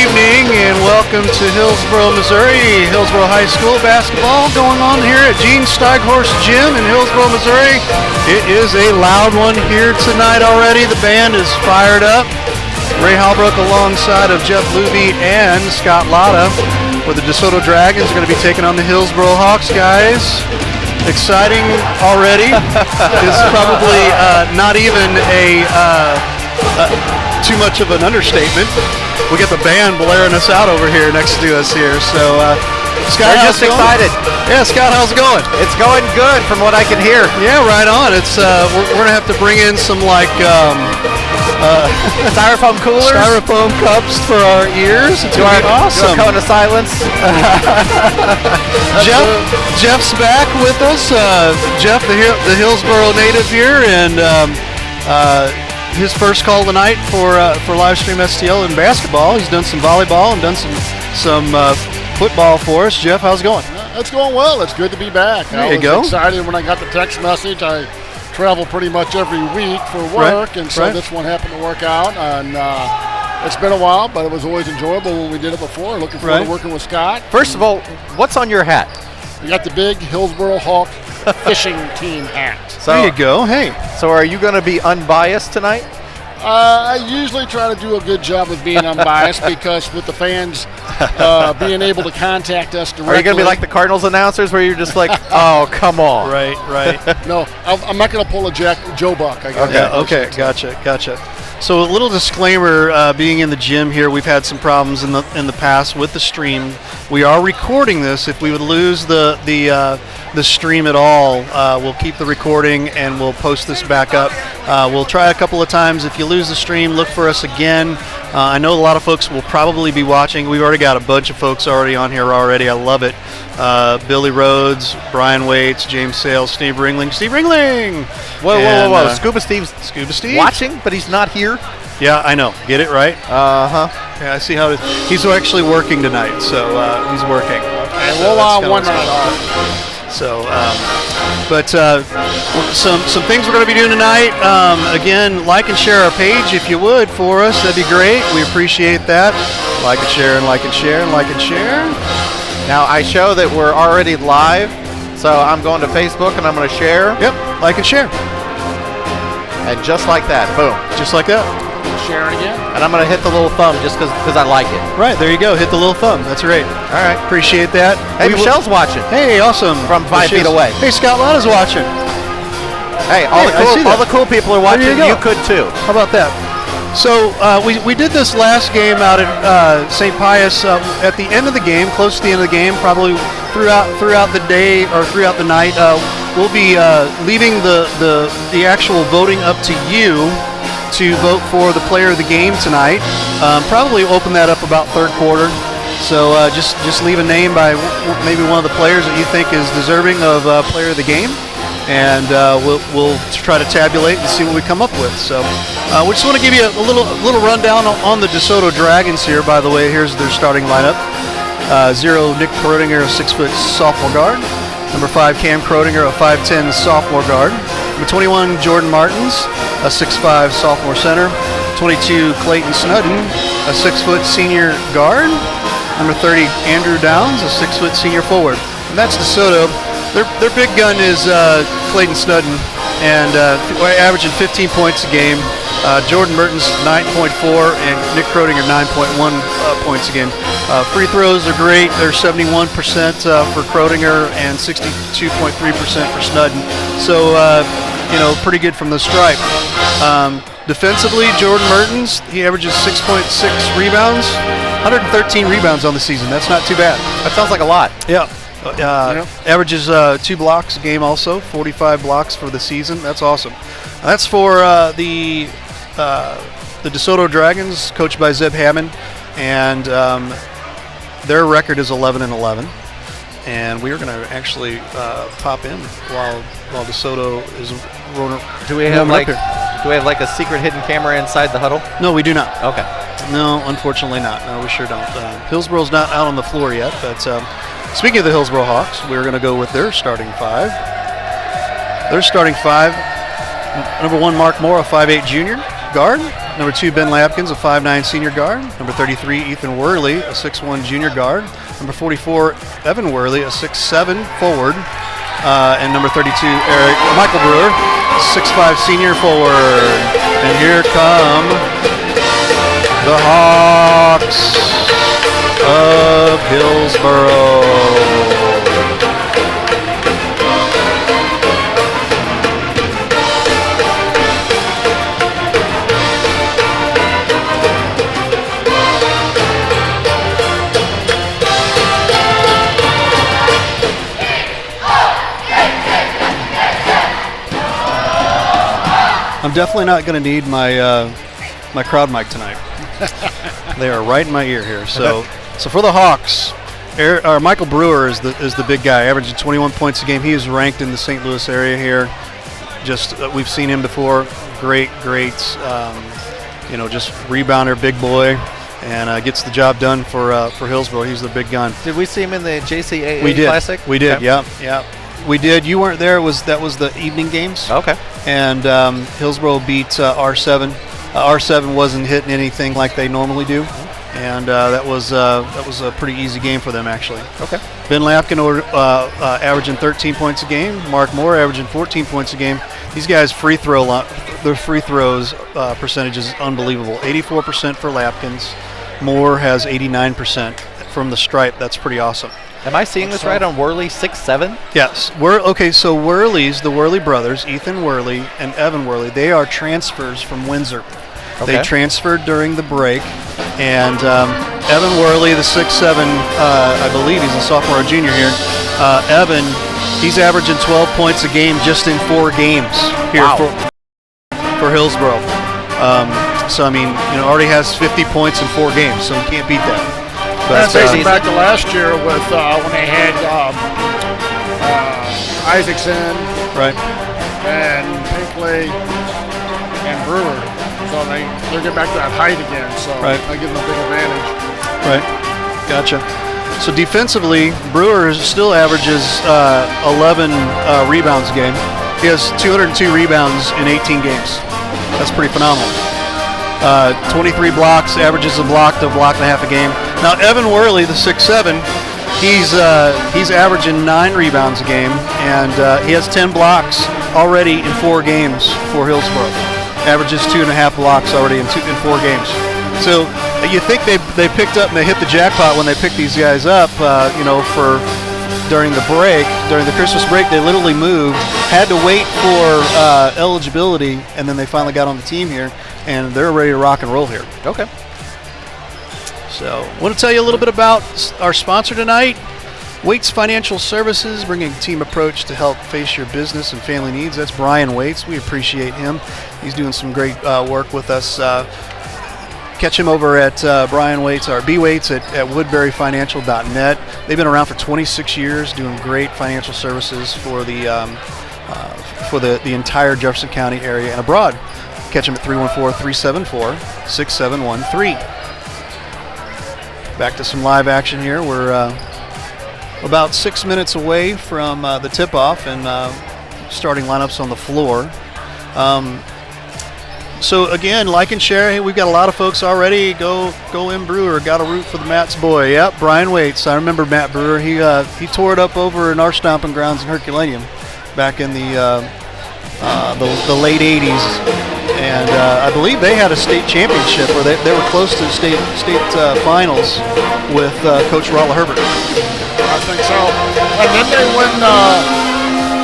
evening and welcome to Hillsboro, Missouri. Hillsboro High School basketball going on here at Gene Steighorst Gym in Hillsboro, Missouri. It is a loud one here tonight already. The band is fired up. Ray Halbrook alongside of Jeff Luby and Scott Lotta, where the DeSoto Dragons are going to be taking on the Hillsboro Hawks, guys. Exciting already. It's probably not even too much of an understatement. We got the band blaring us out over here next to us here. So, Scott, they're just excited. Yeah, Scott, how's it going? It's going good from what I can hear. Yeah, right on. It's we're gonna have to bring in some styrofoam coolers, styrofoam cups for our ears. It's gonna be awesome. Cone of silence. Jeff's back with us. Jeff, the Hillsboro native here, and his first call tonight for live stream STL in basketball. He's done some volleyball and done some football for us. Jeff, how's it going? It's going well. It's good to be back. There you go. I was excited when I got the text message. I travel pretty much every week for work, and so this one happened to work out. And it's been a while, but it was always enjoyable when we did it before. Looking forward to working with Scott. First of all, what's on your hat? We got the big Hillsboro Hawk fishing team hat. So, there you go. Hey. So are you going to be unbiased tonight? I usually try to do a good job of being unbiased because with the fans being able to contact us directly. Are you going to be like the Cardinals announcers where you're just like, oh, come on. Right. No, I'm not going to pull a Joe Buck. I guess. Okay, gotcha. So a little disclaimer, being in the gym here, we've had some problems in the past with the stream. We are recording this. If we would lose the stream at all, we'll keep the recording and we'll post this back up. We'll try a couple of times. If you lose the stream, look for us again. I know a lot of folks will probably be watching. We've already got a bunch of folks already on here already. I love it. Billy Rhodes, Brian Waits, James Sales, Steve Ringling. Whoa. Scuba Steve's watching, but he's not here. Yeah, I know. Get it right? Uh-huh. Yeah, I see how it is. He's actually working tonight, so he's working. And we'll one night off. So, some things we're going to be doing tonight. Again, like and share our page if you would for us. That'd be great. We appreciate that. Like and share and like and share and like and share. Now, I show that we're already live, so I'm going to Facebook and I'm going to share. Yep, like and share. And just like that, boom. Just like that. Share it again. And I'm going to hit the little thumb just because I like it. Right, there you go. Hit the little thumb. That's great. All right. Appreciate that. Hey, Michelle's watching. Hey, awesome. From 5 feet away. Hey, Scott Lotta's watching. Hey, all the cool people are watching. You could too. How about that? So we did this last game out at St. Pius at the end of the game, close to the end of the game, probably throughout the day or throughout the night. We'll be leaving the actual voting up to you to vote for the player of the game tonight. Probably open that up about third quarter. So just leave a name by maybe one of the players that you think is deserving of player of the game. And we'll try to tabulate and see what we come up with. So we just want to give you a little rundown on the DeSoto Dragons here. By the way, here's their starting lineup. 0, Nick Krodinger, a 6-foot sophomore guard. Number 5, Cam Krodinger, a 5'10" sophomore guard. Number 21, Jordan Martins, a 6'5" sophomore center. 22, Clayton Snowden, a 6-foot senior guard. Number 30, Andrew Downs, a 6-foot senior forward. And that's DeSoto. Their big gun is Clayton Snowden, and averaging 15 points a game. Jordan Mertens 9.4 and Nick Krodinger 9.1 points a game. Free throws are great. They're 71% for Krodinger and 62.3% for Snowden. So pretty good from the stripe. Defensively, Jordan Mertens, he averages 6.6 rebounds, 113 rebounds on the season. That's not too bad. That sounds like a lot. Yeah. Averages 2 blocks a game also, 45 blocks for the season. That's awesome. That's for the DeSoto Dragons, coached by Zeb Hammond, and their record is 11-11. And we are going to actually pop in while DeSoto is rolling. Do we have like a secret hidden camera inside the huddle? No, we do not. Okay. No, unfortunately not. No, we sure don't. Hillsboro's not out on the floor yet, but speaking of the Hillsboro Hawks, we're going to go with their starting 5. Their starting 5, number 1, Mark Moore, a 5'8" junior guard. Number 2, Ben Lapkins, a 5'9 senior guard. Number 33, Ethan Worley, a 6'1 junior guard. Number 44, Evan Worley, a 6'7 forward. And number 32, Michael Brewer, 6'5 senior forward. And here come the Hawks of Hillsboro. I'm definitely not going to need my my crowd mic tonight. They are right in my ear here. So for the Hawks, Michael Brewer is the big guy, averaging 21 points a game. He is ranked in the St. Louis area here. Just we've seen him before. Great, just rebounder, big boy, and gets the job done for Hillsboro. He's the big gun. Did we see him in the JCAA Classic? We did. Okay. Yeah. We did. You weren't there. That was the evening games. Okay. And Hillsboro beat R7. R7 wasn't hitting anything like they normally do, and that was a pretty easy game for them actually. Okay. Ben Lapkin averaging 13 points a game. Mark Moore averaging 14 points a game. These guys their free throws percentage is unbelievable. 84% for Lapkins. Moore has 89% from the stripe. That's pretty awesome. Am I seeing this right on Worley, 6'7"? Yes. So the Worley brothers, Ethan Worley and Evan Worley, they are transfers from Windsor. Okay. They transferred during the break, and Evan Worley, the 6'7", I believe he's a sophomore or junior here. Evan, he's averaging 12 points a game just in 4 games here for Hillsboro. So, I mean, already has 50 points in 4 games, so he can't beat that. That's back to last year with when they had Isaacson, right, and Pinkley and Brewer. So they're getting back to that height again. So right. I give them a big advantage. Right. Gotcha. So defensively, Brewer still averages 11 rebounds a game. He has 202 rebounds in 18 games. That's pretty phenomenal. 23 blocks, averages a block to a block and a half a game. Now Evan Worley, the 6'7", he's averaging 9 rebounds a game, and he has 10 blocks already in 4 games for Hillsboro. Averages 2.5 blocks already in 4 games. So you think they picked up and they hit the jackpot when they picked these guys up, for during the Christmas break. They literally moved, had to wait for eligibility, and then they finally got on the team here, and they're ready to rock and roll here. Okay. So I want to tell you a little bit about our sponsor tonight, Waits Financial Services, bringing a team approach to help face your business and family needs. That's Brian Waits. We appreciate him. He's doing some great work with us. Catch him over at Brian Waits, or bwaits at woodburyfinancial.net. They've been around for 26 years, doing great financial services for the entire Jefferson County area and abroad. Catch them at 314-374-6713. Back to some live action here. We're about 6 minutes away from the tip-off and starting lineups on the floor. So again, like and share. Hey, we've got a lot of folks already. Go in Brewer. Got to root for the Matt's boy. Yep, Brian Waits. I remember Matt Brewer. He tore it up over in our stomping grounds in Herculaneum back in the late 80s, and I believe they had a state championship, or they were close to state finals with Coach Rolla Herbert. I think so. And then they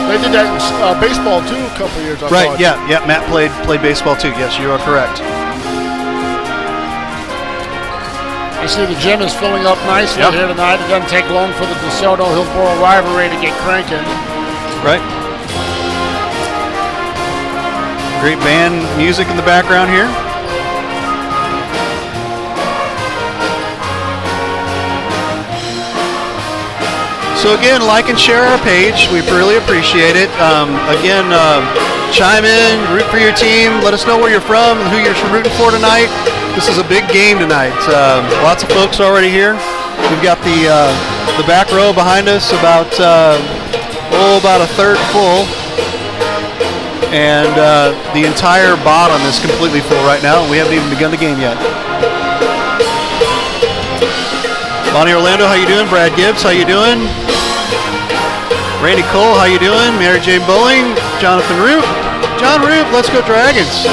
they did that in baseball too a couple of years. I right. thought. Yeah. Matt played baseball too. Yes, you are correct. I see the gym is filling up nicely here tonight. It doesn't take long for the DeSoto Hillsboro rivalry to get cranking. Right. Great band music in the background here. So again, like and share our page. We really appreciate it. Chime in, root for your team. Let us know where you're from and who you're rooting for tonight. This is a big game tonight. Lots of folks already here. We've got the back row behind us, about a third full. and the entire bottom is completely full right now, and we haven't even begun the game yet. Bonnie Orlando, how you doing? Brad Gibbs, how you doing? Randy Cole, how you doing? Mary Jane Bowling, Jonathan Roop. John Roop, let's go Dragons.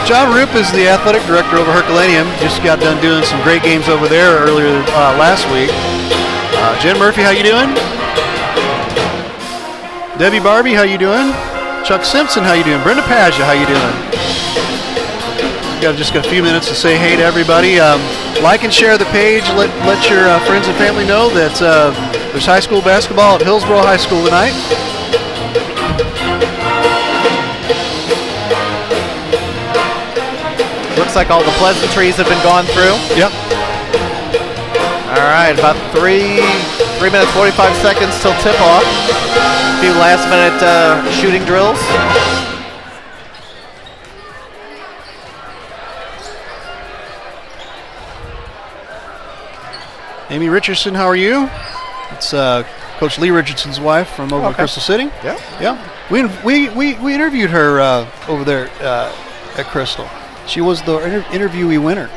John Roop is the athletic director over Herculaneum. Just got done doing some great games over there earlier last week. Jen Murphy, how you doing? Debbie Barbie, how you doing? Chuck Simpson, how you doing? Brenda Paja, how you doing? Just got a few minutes to say hey to everybody. Like and share the page. Let your friends and family know that there's high school basketball at Hillsboro High School tonight. Looks like all the pleasantries have been gone through. Yep. All right, about 3 minutes 45 seconds till tip-off. A few last-minute shooting drills. Amy Richardson, how are you? It's Coach Lee Richardson's wife from over in Crystal City. Yeah. Yeah. We interviewed her over there at Crystal. She was the interviewee winner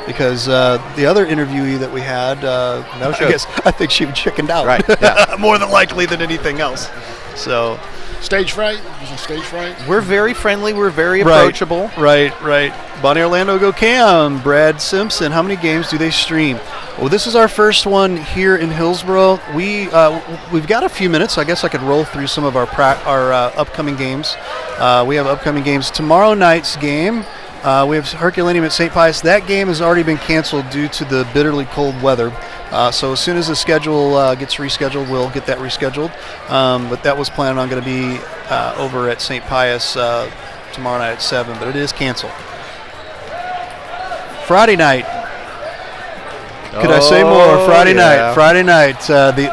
because the other interviewee that we had, I think she chickened out. Right. Yeah. More than likely than anything else. So. Stage fright? Is it stage fright? We're very friendly. We're very approachable. Right. Bonnie Orlando, go Cam. Brad Simpson, how many games do they stream? Well, this is our first one here in Hillsboro. We've got a few minutes. So I guess I could roll through some of our upcoming games. We have upcoming games. Tomorrow night's game, we have Herculaneum at St. Pius. That game has already been canceled due to the bitterly cold weather. So as soon as the schedule gets rescheduled, we'll get that rescheduled. But that was planned on going to be over at St. Pius tomorrow night at 7, but it is canceled. Friday night. Could I say more? Friday night.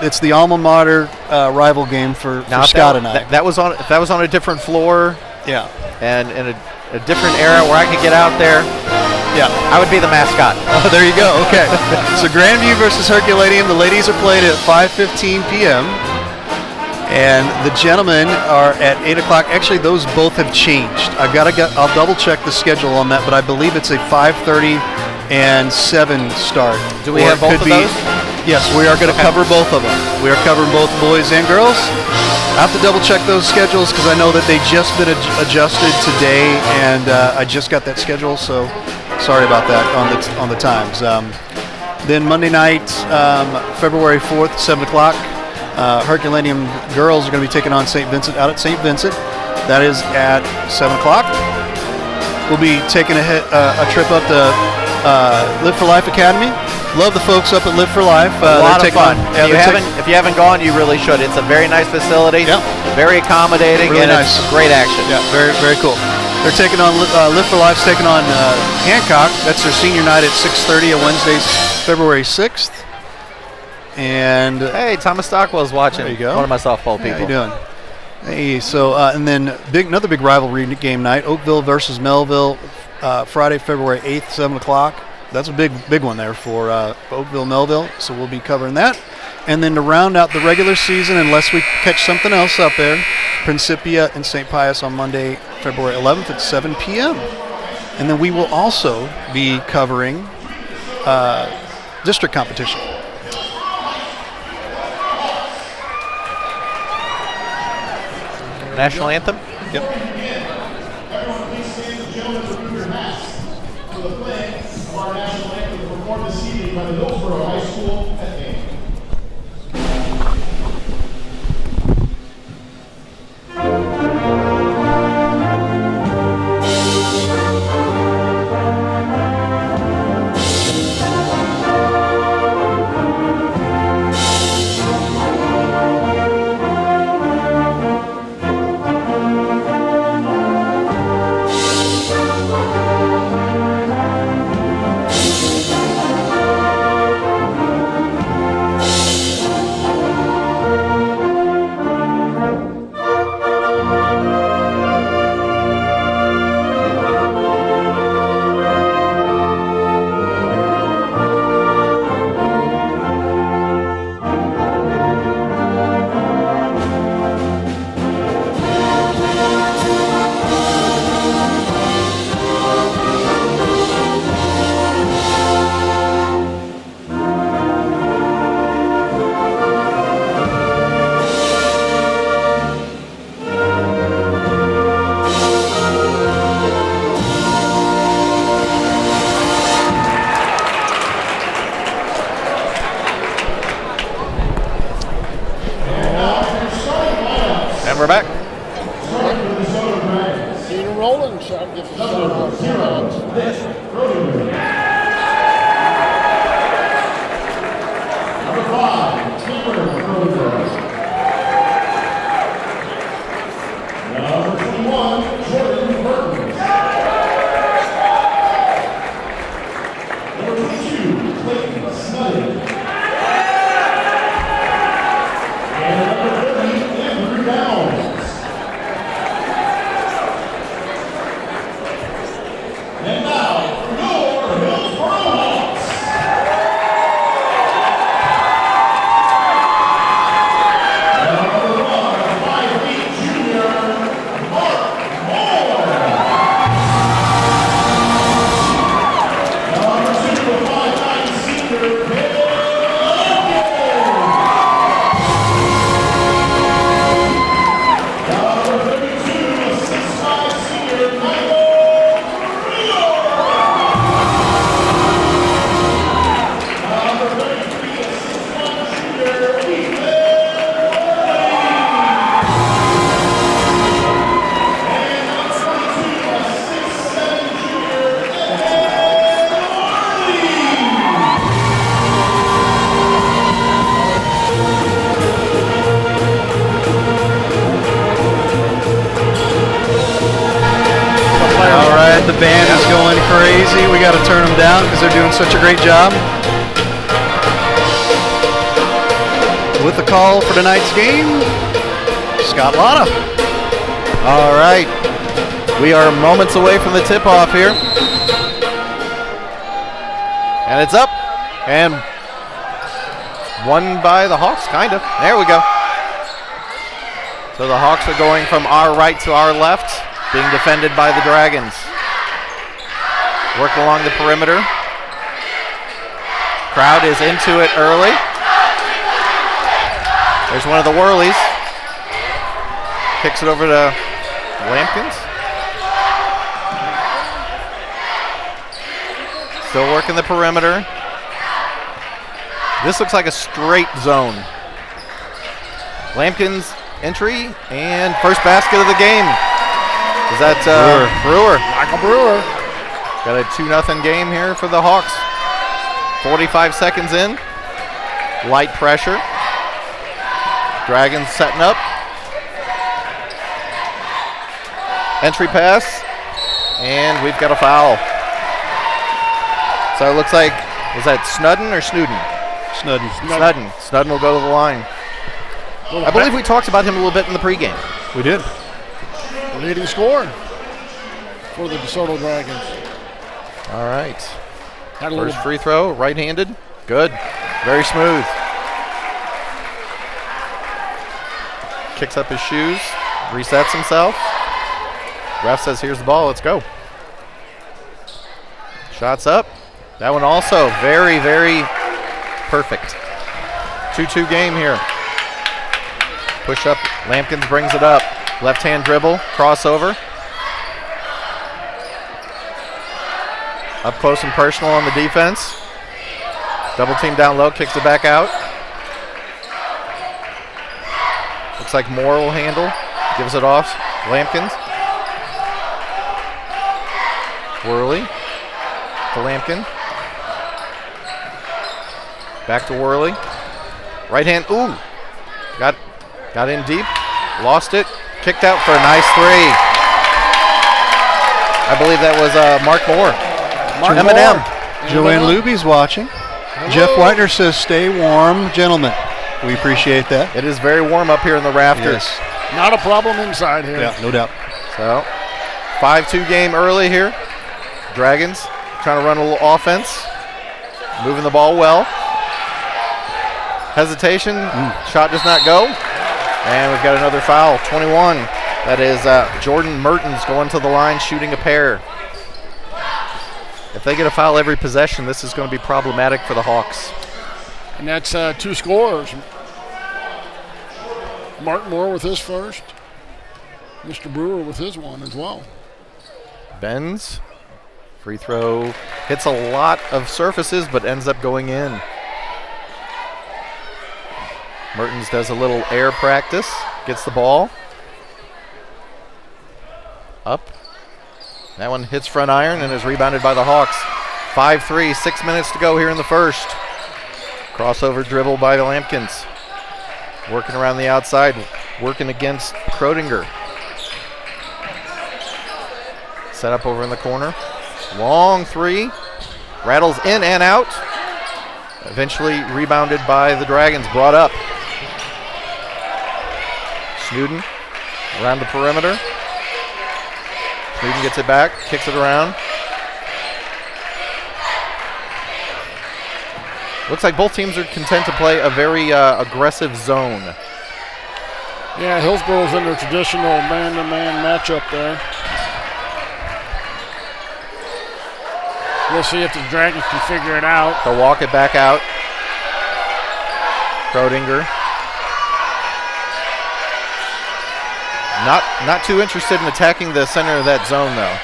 It's the alma mater rival game for Scott and I. That was on a different floor. Yeah. And in a different era where I could get out there. Yeah, I would be the mascot. Oh, there you go. Okay. So Granby versus Herculaneum. The ladies are playing at 5:15 p.m. And the gentlemen are at 8 o'clock. Actually, those both have changed. I'll double check the schedule on that, but I believe it's a 5:30 and 7 start. Do we have both of those? Yes, we are going to cover both of them. We are covering both boys and girls. I have to double check those schedules because I know that they just been adjusted today, and I just got that schedule, so sorry about that on the times. Then Monday night, February 4th, 7 o'clock, Herculaneum girls are going to be taking on St. Vincent out at St. Vincent. That is at 7 o'clock. We'll be taking a trip up to Live for Life Academy. Love the folks up at Live for Life. A lot of fun. If you haven't gone, you really should. It's a very nice facility. Yep. Very accommodating. Really and nice. It's great action. Yeah, very, very cool. They're taking on Live for Life's taking on Hancock. That's their senior night at 6:30 on Wednesday, February 6th. And hey, Thomas Stockwell's watching. There you go. One of my softball people. How you doing? Hey, so and then another big rivalry game night, Oakville versus Melville, Friday, February 8th, 7 o'clock. That's a big one there for Oakville, Melville. So we'll be covering that. And then to round out the regular season, unless we catch something else up there, Principia and St. Pius on Monday, February 11th at 7 p.m. And then we will also be covering district competition. National anthem? Yep. Peter Rowland shot gets a shot on Number 5, Timber Rogers. Number 21, Jordan Burton. Number 22, Clayton Snowden. And number 30, Andrew Downs. And now, for your Hillsboro Hawks. Number 1, 5'8" junior, Mark Moore. Number 2, 5'9" senior, Bill. Number 32, 6'5" senior, Michael. All right, the band is going crazy. We got to turn them down because they're doing such a great job. With the call for tonight's game, Scott Lotta. All right. We are moments away from the tip-off here. And it's up. And won by the Hawks, kind of. There we go. So the Hawks are going from our right to our left, being defended by the Dragons. Work along the perimeter. Crowd is into it early. There's one of the Whirlies. Kicks it over to Lampkins. Still working the perimeter. This looks like a straight zone. Lampkins entry and first basket of the game. Is that Brewer? Michael Brewer. Got a 2-0 game here for the Hawks. 45 seconds in. Light pressure. Dragons setting up. Entry pass. And we've got a foul. So it looks like, was that Snowden or Snowden? Snowden. Snowden will go to the line. I believe we talked about him a little bit in the pregame. We did. The leading scorer for the DeSoto Dragons. All right. Had a First little free throw, right-handed. Good. Very smooth. Kicks up his shoes, resets himself. Ref says, here's the ball, let's go. Shots up. That one also very, very perfect. 2-2 game here. Push up, Lampkins brings it up. Left-hand dribble, crossover. Up close and personal on the defense. Double team down low, kicks it back out. Looks like Moore will handle. Gives it off. Lampkins. Worley to Lampkin. Back to Worley. Right hand. Ooh. Got in deep. Lost it. Kicked out for a nice three. I believe that was Mark Moore. M&M. Joanne Luby's watching. Hello. Jeff Whitener says, stay warm, gentlemen. We appreciate that. It is very warm up here in the rafters. Yes. not a problem inside here. Yeah, no doubt. So 5-2 game early here. Dragons trying to run a little offense. Moving the ball well. Hesitation. Shot does not go. And we've got another foul. 21. That is Jordan Mertens going to the line shooting a pair. If they get a foul every possession, this is going to be problematic for the Hawks. And that's two scorers. Mark Moore with his first. Mr. Brewer with his one as well. Benz. Free throw. Hits a lot of surfaces, but ends up going in. Mertens does a little air practice. Gets the ball. Up. That one hits front iron and is rebounded by the Hawks. 5-3, 6 minutes to go here in the first. Crossover dribble by the Lampkins. Working around the outside, working against Krodinger. Set up over in the corner. Long three. Rattles in and out. Eventually rebounded by the Dragons. Brought up. Snowden around the perimeter. Snowden gets it back, kicks it around. Looks like both teams are content to play a very aggressive zone. Yeah, Hillsboro's in their traditional man-to-man matchup there. We'll see if the Dragons can figure it out. They'll walk it back out. Krodinger. Not too interested in attacking the center of that zone, though.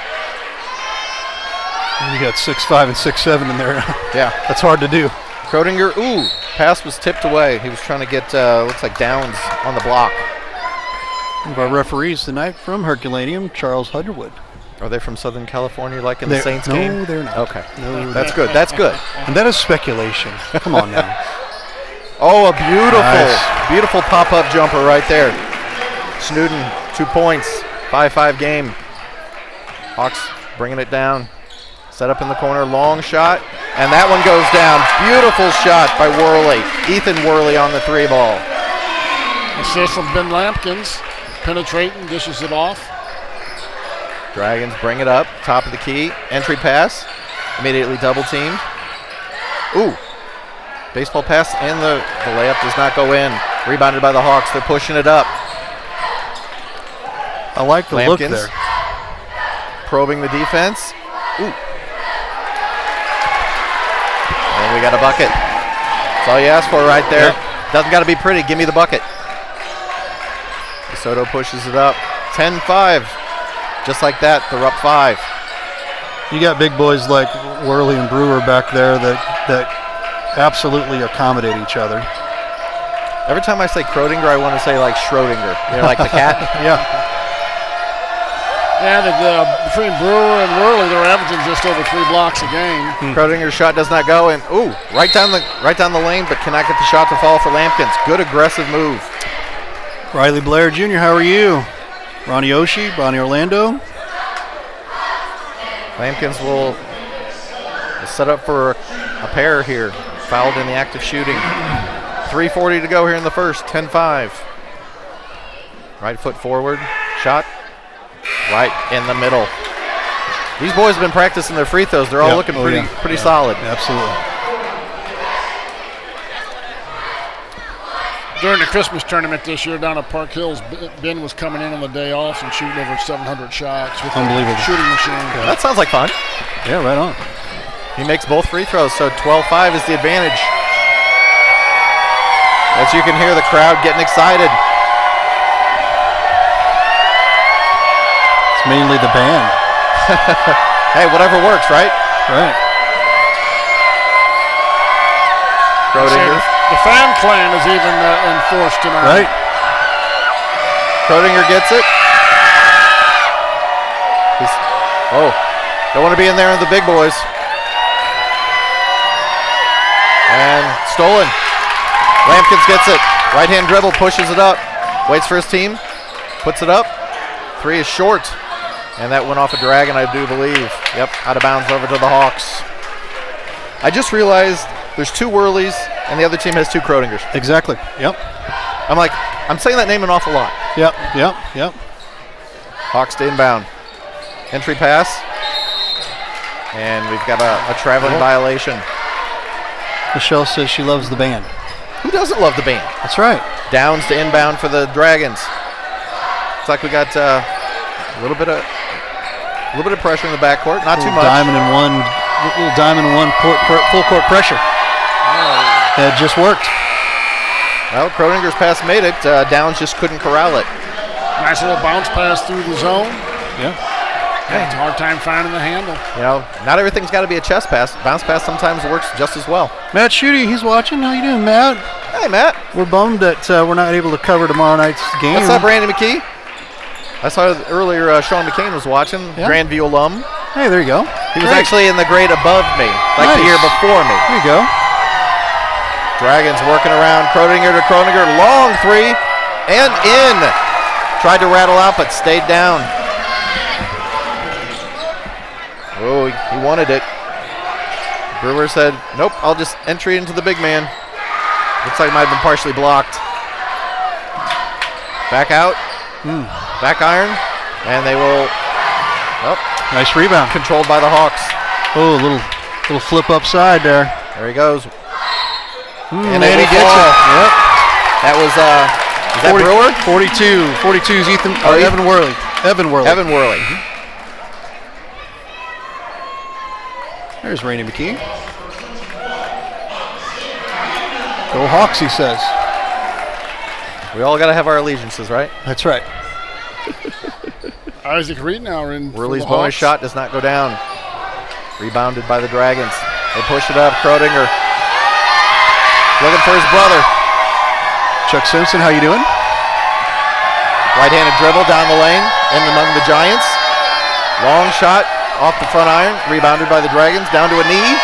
You got 6'5" and 6'7" in there. Yeah. That's hard to do. Krodinger, pass was tipped away. He was trying to get, looks like Downs on the block. One of our referees tonight from Herculaneum, Charles Hudderwood. Are they from Southern California like in the Saints game? No, they're not. Okay. No, That's good. That's good. And that is speculation. Come on now. Oh, a beautiful pop-up jumper right there. Snowden, 2 points, 5-5 game. Hawks bringing it down. Set up in the corner, long shot, and that one goes down. Beautiful shot by Worley. Ethan Worley on the 3 ball. Assist from Ben Lampkins. Penetrating, dishes it off. Dragons bring it up, top of the key. Entry pass, immediately double teamed. Baseball pass, and the layup does not go in. Rebounded by the Hawks, they're pushing it up. I like the Lampkins look there. Probing the defense. And we got a bucket. That's all you ask for right there. Yep. Doesn't got to be pretty. Give me the bucket. DeSoto pushes it up. 10-5. Just like that, they're up 5. You got big boys like Worley and Brewer back there that absolutely accommodate each other. Every time I say Krodinger, I want to say like Schrodinger. You know, like the cat? Yeah. Yeah, between Brewer and Worley, they're averaging just over 3 blocks a game. Krodinger's shot does not go, and right down the lane, but cannot get the shot to fall for Lampkins. Good aggressive move. Riley Blair Jr., how are you? Ronnie Oshie, Bonnie Orlando. Lampkins will set up for a pair here. Fouled in the act of shooting. 3:40 to go here in the first. 10-5. Right foot forward. Shot. Right in the middle. These boys have been practicing their free throws. They're all looking pretty solid. Absolutely. During the Christmas tournament this year down at Park Hills, Ben was coming in on the day off and shooting over 700 shots with unbelievable a shooting machine. Yeah, that sounds like fun. Yeah, right on. He makes both free throws, so 12-5 is the advantage. As you can hear the crowd getting excited. It's mainly the band. Hey, whatever works, right? Right. Krodinger. The fan clan is even enforced tonight. Right. Krodinger gets it. Don't want to be in there with the big boys. And stolen. Lampkins gets it. Right hand dribble, pushes it up. Waits for his team. Puts it up. 3 is short. And that went off a Dragon, I do believe. Yep, out of bounds over to the Hawks. I just realized there's 2 Worleys and the other team has 2 Krodingers. Exactly. Yep. I'm saying that name an awful lot. Yep. Hawks to inbound. Entry pass. And we've got a traveling violation. Michelle says she loves the band. Who doesn't love the band? That's right. Downs to inbound for the Dragons. Looks like we got a little bit of pressure in the backcourt. Not too much. Little diamond in one full court pressure. It just worked. Well, Krodinger's pass made it. Downs just couldn't corral it. Nice little bounce pass through the zone. Yeah. It's a hard time finding the handle. You know, not everything's got to be a chest pass. Bounce pass sometimes works just as well. Matt Schutte, he's watching. How you doing, Matt? Hey, Matt. We're bummed that we're not able to cover tomorrow night's game. What's up, Randy McKee? I saw earlier Sean McCain was watching, Grandview alum. Hey, there you go. He was actually in the grade above me, like the year before me. There you go. Dragons working around, Kroninger to Kroninger, long three, and in. Tried to rattle out, but stayed down. Oh, he wanted it. Brewer said, nope, I'll just entry into the big man. Looks like it might have been partially blocked. Back out, back iron, and they will, nice rebound. Controlled by the Hawks. Oh, a little flip upside there. There he goes. And he gets it. Yep. That was, is that Brewer? 42 is Evan Worley. Evan Worley. There's Rainey McKee. Go Hawks, he says. We all got to have our allegiances, right? That's right. Isaac Riedenauer in. Worley's bonus shot does not go down. Rebounded by the Dragons. They push it up. Kroninger looking for his brother. Chuck Simpson, how you doing? Right-handed dribble down the lane in among the Giants. Long shot off the front iron. Rebounded by the Dragons down to a knee.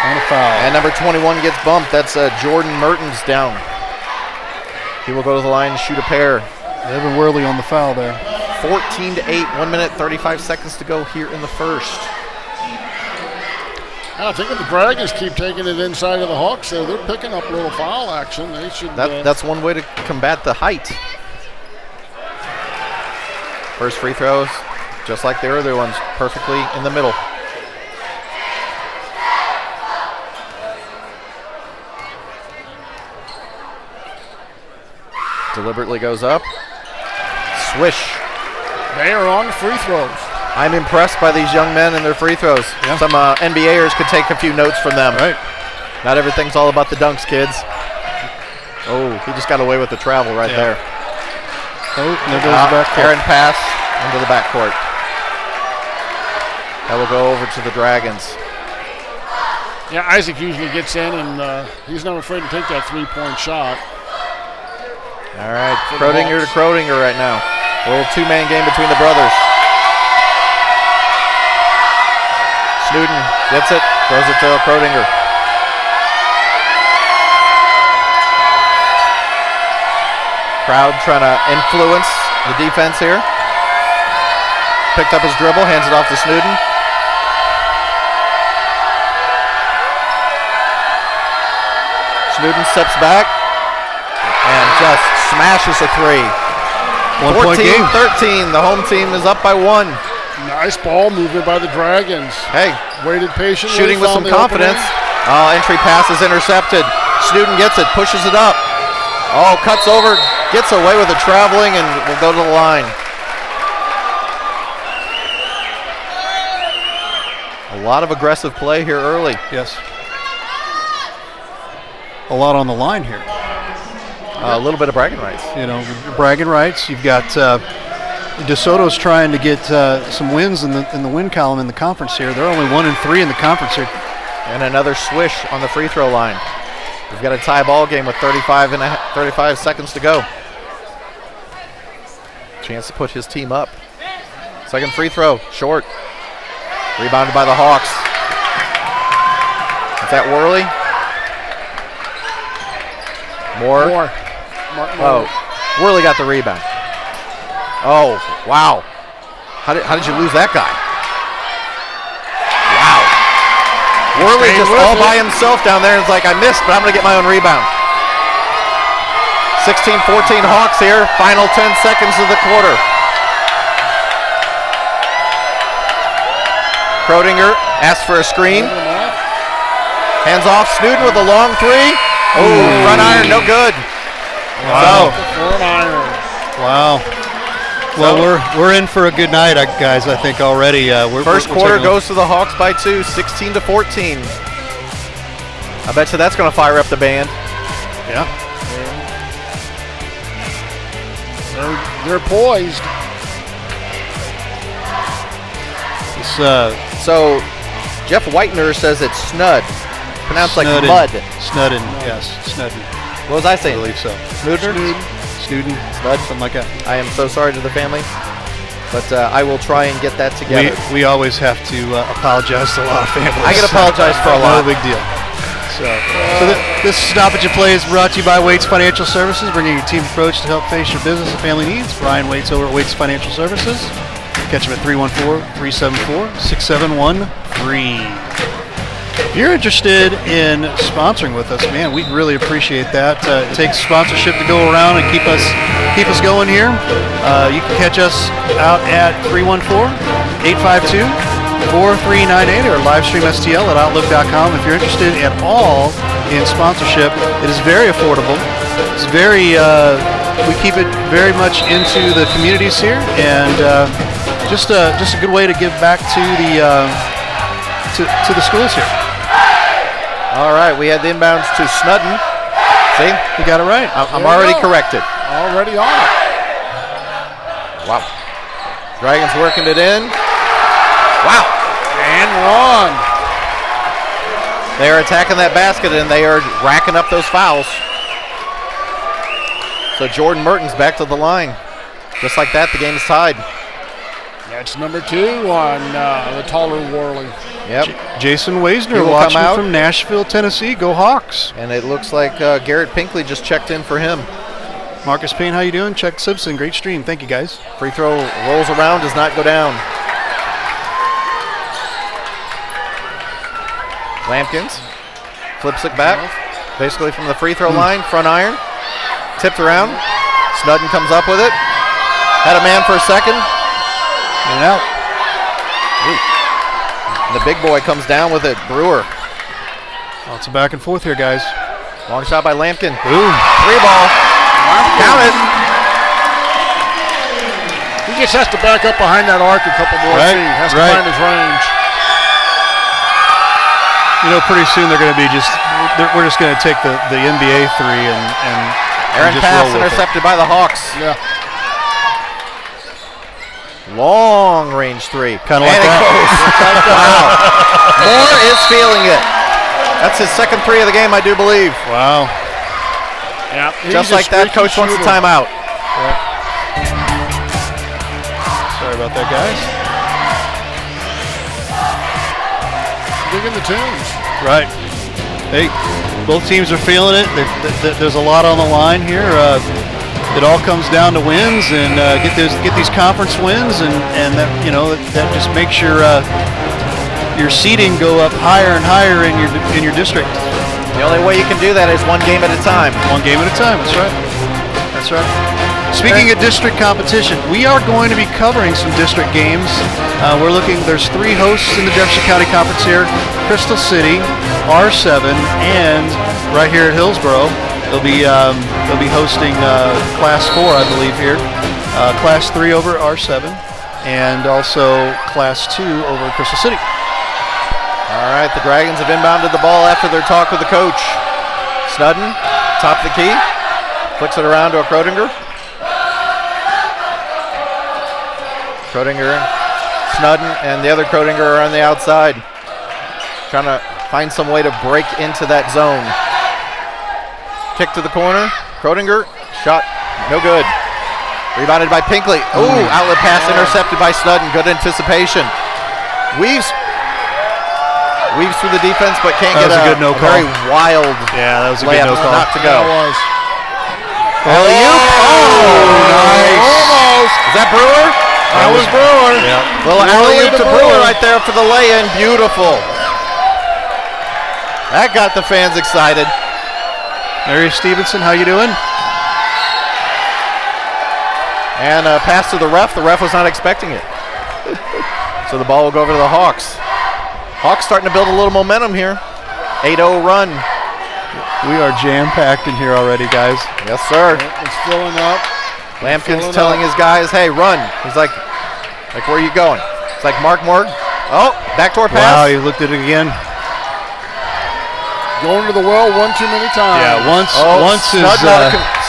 And a foul. And number 21 gets bumped. That's Jordan Mertens down. He will go to the line and shoot a pair. Evan Worley on the foul there. 14-8, 1 minute, 35 seconds to go here in the first. I think if the Dragons keep taking it inside of the Hawks, they're picking up a little foul action. They should. That's one way to combat the height. First free throws, just like the earlier ones, perfectly in the middle. Deliberately goes up. Swish. They are on free throws. I'm impressed by these young men and their free throws. Yeah. Some NBAers could take a few notes from them. Right. Not everything's all about the dunks, kids. Oh, he just got away with the travel right there. Oh, there goes the back court. Aaron pass into the backcourt. That will go over to the Dragons. Yeah, Isaac usually gets in, and he's not afraid to take that three-point shot. All right, Kroninger to Kroninger right now. A little two-man game between the brothers. Snowden gets it, throws it to Kroninger. Crowd trying to influence the defense here. Picked up his dribble, hands it off to Snowden. Snowden steps back and just smashes a three. 1 point game. 14-13, the home team is up by one. Nice ball movement by the Dragons. Hey, waited patiently. Shooting with some confidence. Entry pass is intercepted. Snowden gets it, pushes it up. Oh, cuts over, gets away with the traveling, and will go to the line. A lot of aggressive play here early. Yes. A lot on the line here. A little bit of bragging rights. You know, bragging rights. You've got DeSoto's trying to get some wins in the win column in the conference here. They're only 1-3 in the conference here. And another swish on the free throw line. We've got a tie ball game with 35 seconds to go. Chance to put his team up. Second free throw, short. Rebounded by the Hawks. Is that Worley? More. Oh, Worley got the rebound. Oh, wow. How did you lose that guy? Wow. Worley just all by himself down there. It's like, I missed, but I'm going to get my own rebound. 16-14 Hawks here. Final 10 seconds of the quarter. Kroninger asks for a screen. Hands off. Snowden with a long three. Oh, front iron, no good. Wow. Front iron. Wow. Well, we're in for a good night, guys, I think already. First quarter goes to the Hawks by 2, 16-14. I bet you that's going to fire up the band. Yeah. They're poised. So Jeff Whitener says it's Snud. Pronounced Snowden. like mud. Snowden, yes, Snowden. What was I saying? I believe so. Snowden? Snowden, something like that. I am so sorry to the family, but I will try and get that together. We always have to apologize to a lot of families. I can apologize for a lot. No big deal. So this Stoppage and Play is brought to you by Waits Financial Services, bringing your team approach to help face your business and family needs. Brian Waits over at Waits Financial Services. Catch him at 314-374-6713. If you're interested in sponsoring with us, man, we'd really appreciate that. It takes sponsorship to go around and keep us going here. You can catch us out at 314-852-4398 or livestream STL at outlook.com. If you're interested at all in sponsorship, it is very affordable. It's very, we keep it very much into the communities here, and just a good way to give back to the schools here. All right, we had the inbounds to Snowden. See? You got it right. I'm already corrected. Already on it. Wow. Dragons working it in. Wow. And run. They are attacking that basket, and they are racking up those fouls. So Jordan Mertens back to the line. Just like that, the game is tied. That's number 2 on the taller Worley. Yep. Jason Weisner watching from Nashville, Tennessee. Go Hawks. And it looks like Garrett Pinkley just checked in for him. Marcus Payne, how you doing? Chuck Simpson, great stream. Thank you, guys. Free throw rolls around, does not go down. Lampkins flips it back, basically from the free throw line, front iron. Tipped around. Snowden comes up with it. Had a man for a second. In and out. Ooh. And the big boy comes down with it, Brewer. Lots of back and forth here, guys. Long shot by Lampkin. Ooh. 3-ball. Count it. He just has to back up behind that arc a couple more feet. Has to find his range. You know, pretty soon they're going to be we're just going to take the NBA three and Aaron just pass roll with intercepted by the Hawks. Yeah. Long range 3. Kind of like that. Wow. Moore is feeling it. That's his second 3 of the game, I do believe. Wow. Yeah. Just like that, coach wants a timeout. Yeah. Sorry about that, guys. Digging the tunes. Right. Hey, both teams are feeling it. There's a lot on the line here. It all comes down to wins and get these conference wins, and that that just makes your seeding go up higher and higher in your district. The only way you can do that is one game at a time. One game at a time. That's right. That's right. Speaking of district competition, we are going to be covering some district games. We're looking. There's 3 hosts in the Jefferson County Conference here: Crystal City, R7, and right here at Hillsboro. They'll be hosting Class 4, I believe, here. Class 3 over R7, and also Class 2 over Crystal City. All right, the Dragons have inbounded the ball after their talk with the coach. Snowden, top of the key, flicks it around to a Krodinger. Krodinger, Snowden, and the other Krodinger are on the outside, trying to find some way to break into that zone. Kick to the corner. Krodinger, shot, no good. Rebounded by Pinkley. Ooh, outlet pass intercepted by Snowden. Good anticipation. Weaves through the defense, but can't get a very wild that was a layup good no call. not to go. That was. Alley-oop. Nice. Almost. Is that Brewer? That was Brewer. Yeah. Little alley-oop to Brewer right there for the lay-in. Beautiful. That got the fans excited. Mary Stevenson, how you doing? And a pass to the ref. The ref was not expecting it. So the ball will go over to the Hawks. Hawks starting to build a little momentum here. 8-0 run. We are jam-packed in here already, guys. Yes, sir. It's filling up. Lampkin's telling his guys, hey, run. He's like, where are you going? It's like Mark Morg. Oh, backdoor pass. Wow, he looked at it again. Going to the well one too many times. Yeah, once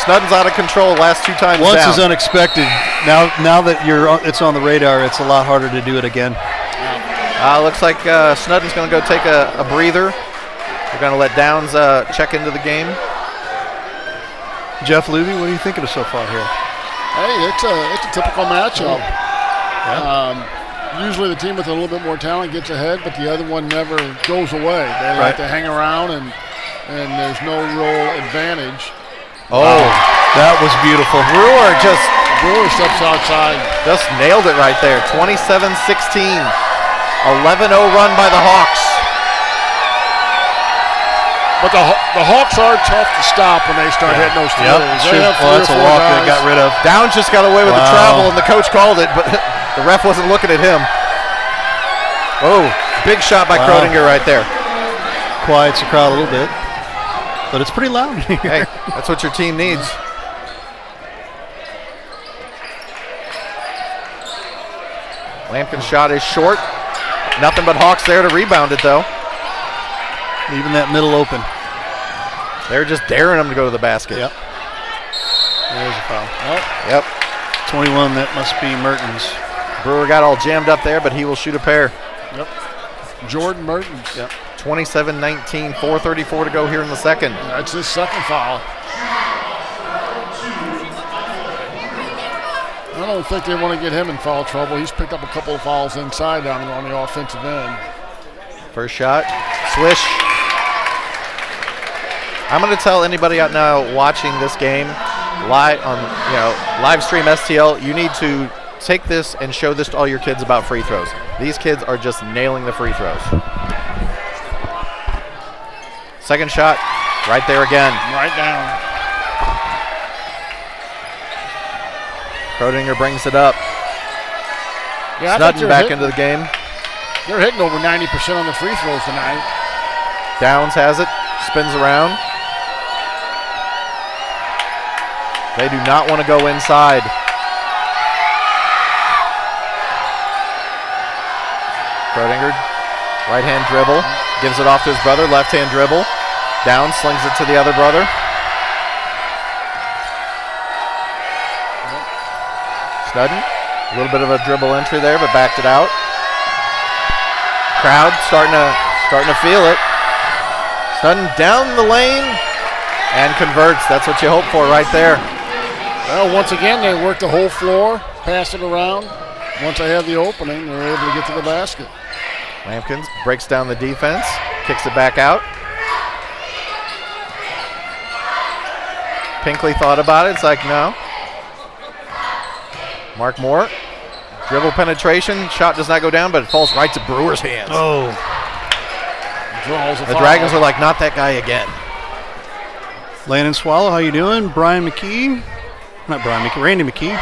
Snowden's out of control last 2 times once down. is unexpected. Now that it's on the radar, it's a lot harder to do it again. Looks like Snowden's going to go take a breather. We're going to let Downs check into the game. Jeff Luby, what are you thinking of so far here? Hey, it's a typical matchup. Yeah. Usually the team with a little bit more talent gets ahead, but the other one never goes away. They like to hang around, and there's no real advantage. Oh, that was beautiful. Brewer steps outside. just nailed it right there. 27-16. 11-0 run by the Hawks. But the Hawks are tough to stop when they start hitting those threes. That's a walk that got rid of. Downs just got away with the travel, and the coach called it, but the ref wasn't looking at him. Oh, big shot by Krodinger right there. Quiets the crowd a little bit, but it's pretty loud here. Hey, that's what your team needs. Lampkin's shot is short. Nothing but Hawks there to rebound it, though. Leaving that middle open. They're just daring him to go to the basket. Yep. There's a foul. Yep. 21, that must be Mertens. Brewer got all jammed up there, but he will shoot a pair. Yep. Jordan Mertens. Yep. 27-19, 4:34 to go here in the second. That's his second foul. I don't think they want to get him in foul trouble. He's picked up a couple of fouls inside down on the offensive end. First shot, swish. I'm going to tell anybody out now watching this game live stream STL, you need to take this and show this to all your kids about free throws. These kids are just nailing the free throws. Second shot, right there again. Right down. Krodinger brings it up. Yeah, Snowden back into the game. They're hitting over 90% on the free throws tonight. Downs has it, spins around. They do not want to go inside. Krodinger, right hand dribble, gives it off to his brother, left hand dribble. Down, slings it to the other brother. Snowden, a little bit of a dribble entry there, but backed it out. Crowd starting to feel it. Snowden down the lane and converts. That's what you hope for right there. Well, once again, they work the whole floor, pass it around. Once they have the opening, they're able to get to the basket. Lampkins breaks down the defense, kicks it back out. Pinkley thought about it. It's like, no. Mark Moore, dribble penetration. Shot does not go down, but it falls right to Brewer's hands. Oh. The Dragons are like, not that guy again. Landon Swallow, how you doing? Brian McKee. Not Brian McKee, Randy McKee.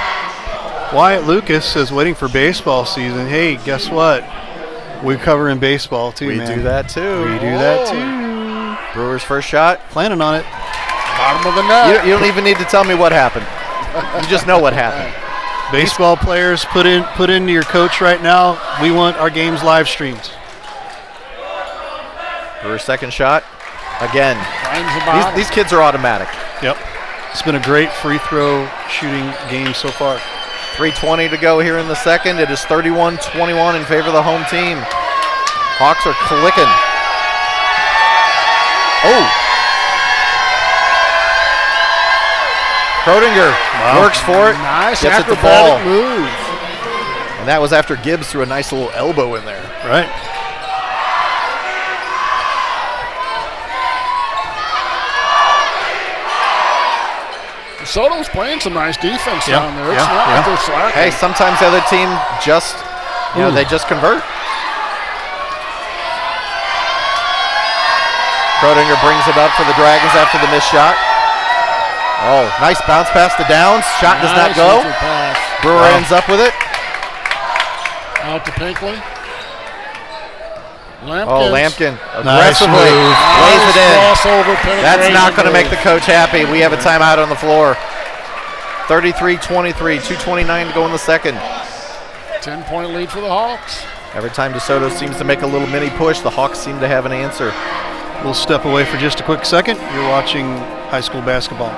Wyatt Lucas says waiting for baseball season. Hey, guess what? We cover in baseball too, we man. We do that too. We do that too. Brewers first shot. Planning on it. Bottom of the net. You don't even need to tell me what happened. You just know what happened. Baseball players, put into your coach right now. We want our games live streamed. Brewers second shot. Again. These kids are automatic. Yep. It's been a great free throw shooting game so far. 3:20 to go here in the second. It is 31-21 in favor of the home team. Hawks are clicking. Oh. Krodinger works for it. Nice gets it the ball. Move. And that was after Gibbs threw a nice little elbow in there. Right. DeSoto's playing some nice defense down there. It's not like they're slacking. Hey, sometimes the other team just, they just convert. Krodinger brings it up for the Dragons after the missed shot. Oh, nice bounce pass to Downs. Shot does not go. Brewer ends up with it. Out to Pinkley. Lampkin nice aggressively lays it in. That's not going to make the the coach happy. We have a timeout on the floor. 33-23, 2:29 to go in the second. 10-point lead for the Hawks. Every time DeSoto seems to make a little mini push, the Hawks seem to have an answer. We'll step away for just a quick second. You're watching high school basketball.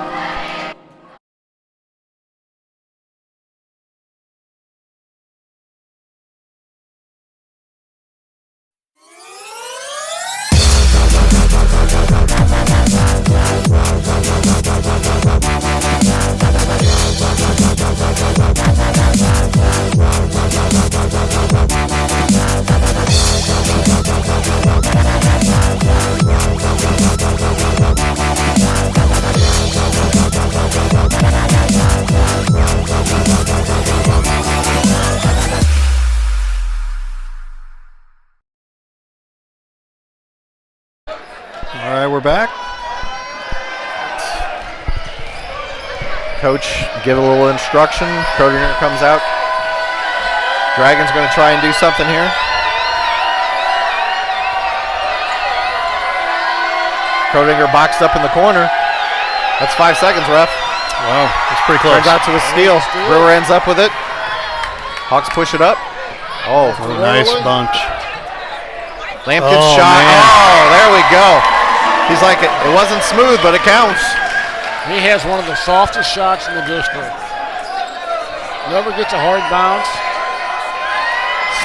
we're back. Coach give a little instruction. Crodinger comes out. Dragons going to try and do something here. Crodinger boxed up in the corner. That's 5 seconds, ref. Wow, that's pretty close. Turns out to a steal. Brewer ends up with it. Hawks push it up. Oh, nice bunch. Lampkin's shot. Man. Oh, there we go. He's like, it wasn't smooth, but it counts. He has one of the softest shots in the district. Never gets a hard bounce.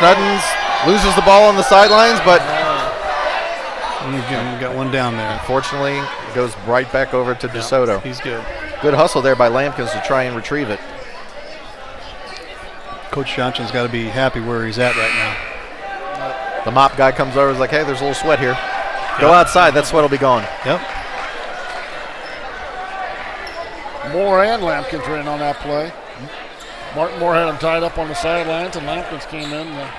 Snowden loses the ball on the sidelines, but got one down there. unfortunately, it goes right back over to DeSoto. He's good. Good hustle there by Lampkins to try and retrieve it. Coach Johnson's got to be happy where he's at right now. The mop guy comes over and is like, hey, there's a little sweat here. Go outside, that sweat will be gone. Yep. Moore and Lampkins were in on that play. Martin Moore had him tied up on the sidelines, and Lampkins came in and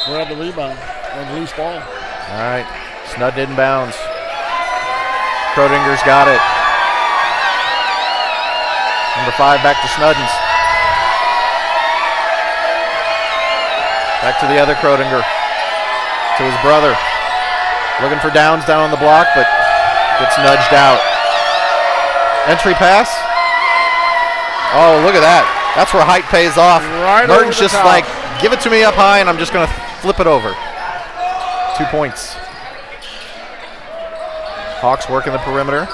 grabbed the rebound on the loose ball. All right, Snowden inbounds. Crodinger's got it. Number 5 back to Snowden's. Back to the other Crodinger. To his brother. Looking for Downs down on the block, but gets nudged out. Entry pass. Oh, look at that. That's where height pays off. Right Merton's over the just top. like, give it to me up high, and I'm just going to flip it over. 2 points. Hawks working the perimeter.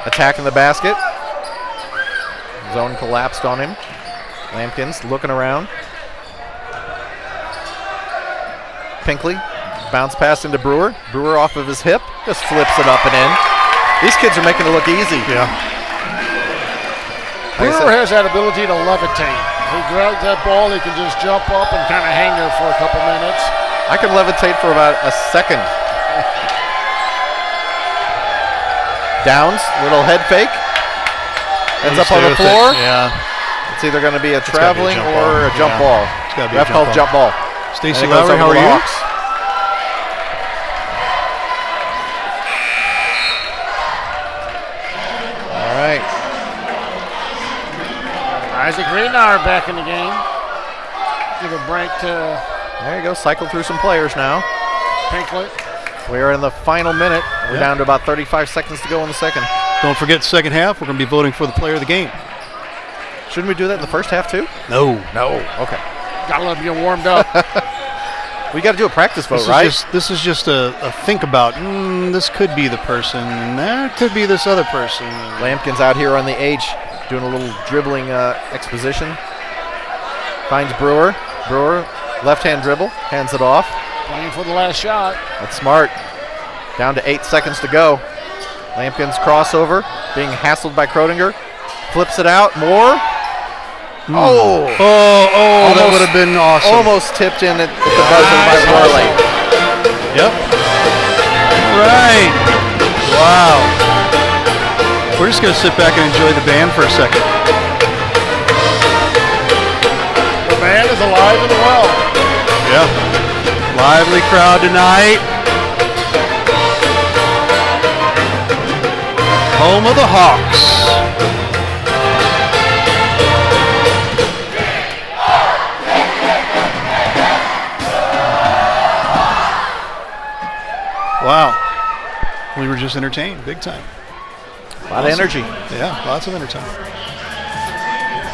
Attacking the basket. Zone collapsed on him. Lampkins looking around. Pinkley. Bounce pass into Brewer. Brewer off of his hip. Just flips it up and in. These kids are making it look easy. Yeah. Brewer has that ability to levitate. He grabs that ball, he can just jump up and kind of hang there for a couple minutes. I can levitate for about a second. Downs, little head fake. Ends up on the floor. Yeah. It's either going to be a gotta be a traveling jump or ball. a jump Yeah. ball. It's gotta be a Ref jump called ball. jump ball. Stacey And it goes Lowry, over how are to the you? Hawks. All right. Isaac Greenauer back in the game. Give a break to There you go. Cycle through some players now. Pinkley. We are in the final minute. We're Yep. down to about 35 seconds to go in the second. Don't forget, second half, we're going to be voting for the player of the game. Shouldn't we do that in the first half too? No. No. Okay. Gotta let him get warmed up. We got to do a practice vote, This right? is just a think about, this could be the person, and that could be this other person. Lampkin's out here on the H doing a little dribbling exposition. Finds Brewer. Brewer, left-hand dribble, hands it off. Playing for the last shot. That's smart. Down to 8 seconds to go. Lampkin's crossover, being hassled by Crodinger. Flips it out. Moore. Oh! Oh, that Almost- would have been awesome. Almost tipped in at the buzzer by Worley. Yep. Right. Wow. We're just going to sit back and enjoy the band for a second. The band is alive and well. Yeah. Lively crowd tonight. Home of the Hawks. Wow. We were just entertained big time. A lot of energy. Yeah, lots of entertainment.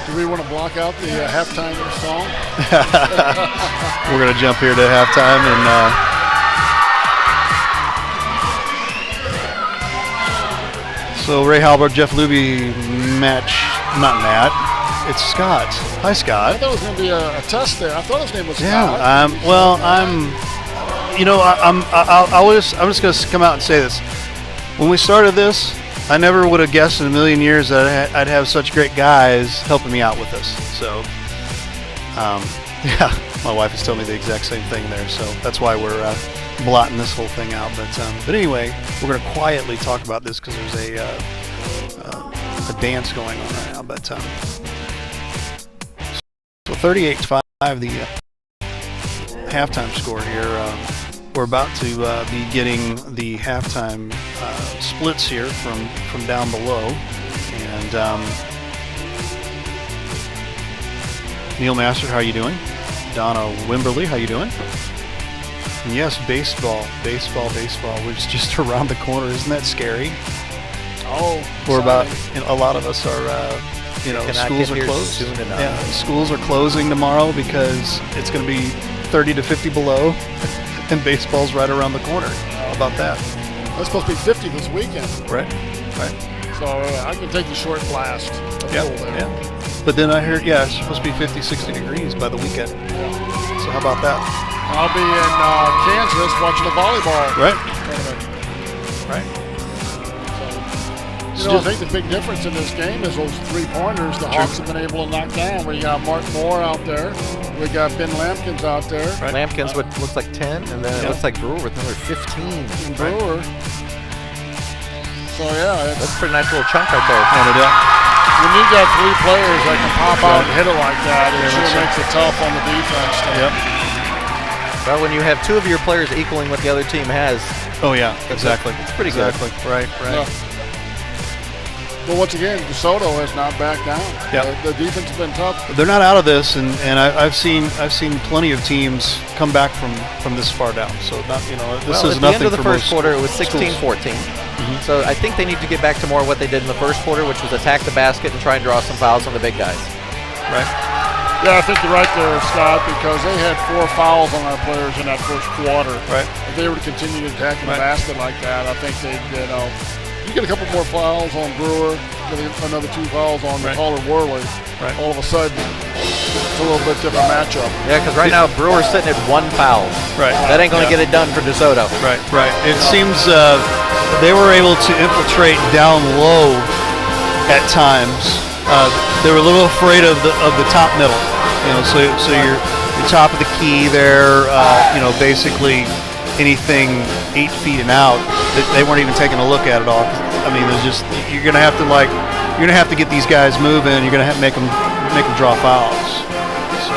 Do we want to block out the halftime song? We're going to jump here to halftime and so Ray Halbert, Jeff Luby not Matt. It's Scott. Hi, I Scott. thought it was going to be a test there. I thought his name was Scott. Yeah. I'm just going to come out and say this. When we started this, I never would have guessed in a million years that I'd have such great guys helping me out with this. So, yeah, my wife is telling me the exact same thing there. So that's why we're blotting this whole thing out. But anyway, we're going to quietly talk about this because there's a dance going on right now. But so 38-5, the halftime score here. we're about to be getting the halftime splits here from down below, and Neil Master, how you doing? Donna Wimberly, how you doing? And yes, baseball. We're just around the corner. Isn't that scary? Oh, we're about. A lot of us are. Schools are closed. Soon enough. Yeah, schools are closing tomorrow because it's going to be 30 to 50 below, and baseball's right around the corner. How about that? It's supposed to be 50 this weekend. Right. So I can take the short blast. Yeah. But then I heard, it's supposed to be 50, 60 degrees by the weekend. Yeah. So how about that? I'll be in Kansas watching the volleyball tournament. Right. I think the big difference in this game is those 3-pointers the Hawks have been able to knock down. We got Mark Moore out there. We got Ben Lampkins out there. Right. Lampkins looks like 10, and then it looks like Brewer with another 15. And Brewer. So, that's a pretty nice little chunk right there. When you got 3 players that can pop out and hit it like that, it sure makes it tough on the defense. Yep. Well, when you have 2 of your players equaling what the other team has. Oh, yeah, exactly. It's pretty good. Right. Yeah. But once again, DeSoto has not backed down. Yep. The defense has been tough. They're not out of this, and I've seen plenty of teams come back from this far down. So this is nothing. At the end of the for first quarter, it was 16-14. Mm-hmm. So I think they need to get back to more of what they did in the first quarter, which was attack the basket and try and draw some fouls on the big guys. Right. Yeah, I think you're right there, Scott, because they had 4 fouls on our players in that first quarter. Right. If they were to continue to attack the basket like that, I think they'd you get a couple more fouls on Brewer, get another 2 fouls on Caller Worley. Right. All of a sudden, it's a little bit different matchup. Yeah, because right now Brewer's sitting at 1 foul. Right. That ain't going to get it done for DeSoto. Right. It seems they were able to infiltrate down low at times. They were a little afraid of the top middle. So you're top of the key there. Basically anything 8 feet and out, they weren't even taking a look at it all. I mean, there's just you're gonna have to get these guys moving. You're gonna have to make them draw fouls. So.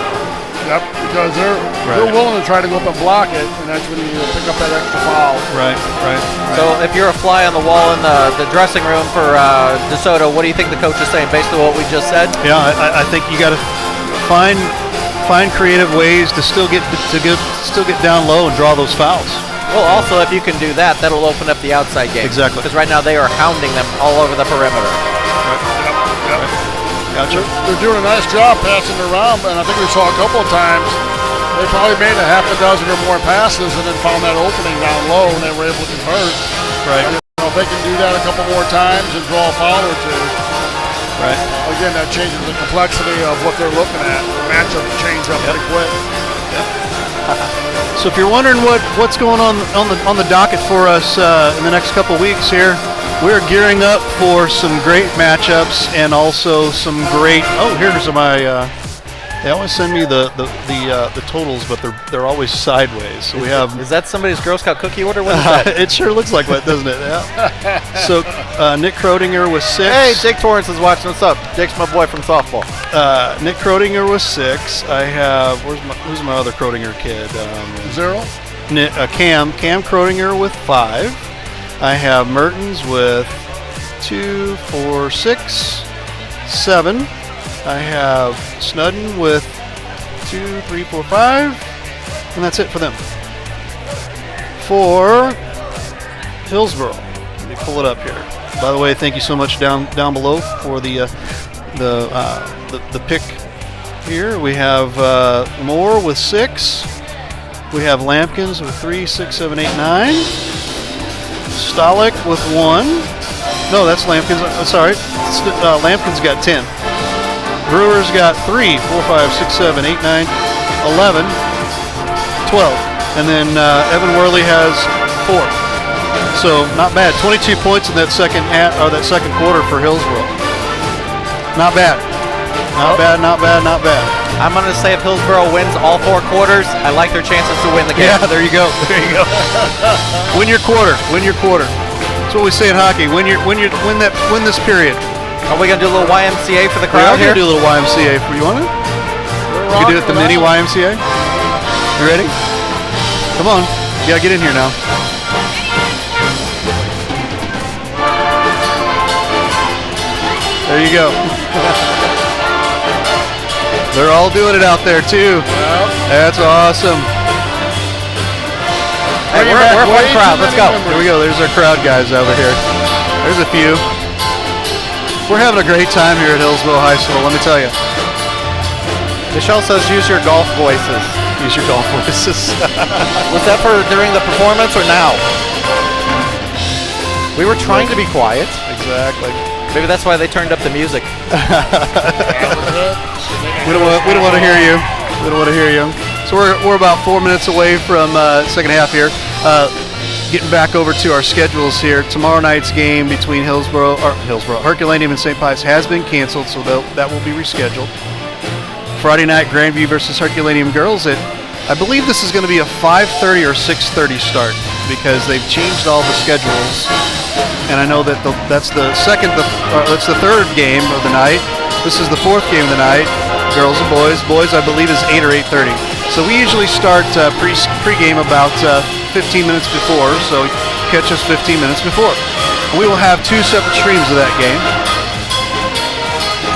Yep, because they're willing to try to go up and block it, and that's when you pick up that extra foul. Right. So if you're a fly on the wall in the dressing room for DeSoto, what do you think the coach is saying based on what we just said? Yeah, I think you got to find creative ways to still get down low and draw those fouls. Well, also if you can do that, that'll open up the outside game. Exactly. Because right now they are hounding them all over the perimeter. Yep. Gotcha. They're doing a nice job passing it around, and I think we saw a couple of times they probably made a half a dozen or more passes and then found that opening down low and they were able to convert. Right. If they can do that a couple more times and draw a foul or 2. Right. Again, that changes the complexity of what they're looking at. The matchup change up pretty quick. So if you're wondering what's going on the docket for us in the next couple weeks here, we're gearing up for some great matchups and also some great. Oh, here's my. They always send me the totals, but they're always sideways. So we have. Is that somebody's Girl Scout cookie order? What is that? It sure looks like that, doesn't it? Yeah. So Nick Krodinger was 6. Hey, Jake Torrance is watching. What's up? Jake's my boy from softball. Nick Krodinger was 6. I have who's my other Krodinger kid? 0. Cam Krodinger with 5. I have Mertens with 2, 4, 6, 7. I have Snowden with 2, 3, 4, 5, and that's it for them. For Hillsboro, let me pull it up here. By the way, thank you so much down below for the pick here. We have Moore with 6. We have Lampkins with 3, 6, 7, 8, 9. Stolick with 1. No, that's Lampkins. Sorry, Lampkins got 10. Brewer's got 3, 4, 5, 6, 7, 8, 9, 11, 12. And then Evan Worley has 4. So not bad. 22 points in that second quarter for Hillsboro. Not bad. Not bad. I'm going to say if Hillsboro wins all 4 quarters, I like their chances to win the game. Yeah, there you go. Win your quarter. That's what we say in hockey. Win this period. Are we going to do a little YMCA for the crowd here? We're going to do a little YMCA for you. Want it? You can do it the mini YMCA. You ready? Come on. Yeah, get in here now. There you go. They're all doing it out there too. Yep. That's awesome. Hey, we're a fun crowd. Let's go. Here we go. There's our crowd guys over here. There's a few. We're having a great time here at Hillsboro High School, let me tell you. Michelle says use your golf voices. Use your golf voices. Was that for during the performance or now? We were trying to be quiet. Exactly. Maybe that's why they turned up the music. We don't want to hear you. We don't want to hear you. So we're about 4 minutes away from second half here. Getting back over to our schedules here. Tomorrow night's game between Herculaneum and St. Pius has been canceled, so that will be rescheduled. Friday night, Granby versus Herculaneum girls. I believe this is going to be a 5:30 or 6:30 start because they've changed all the schedules. And I know that that's the third game of the night. This is the fourth game of the night. Girls and boys. Boys, I believe, is 8 or 8:30. So we usually start pre-game about 15 minutes before. So catch us 15 minutes before. And we will have two separate streams of that game.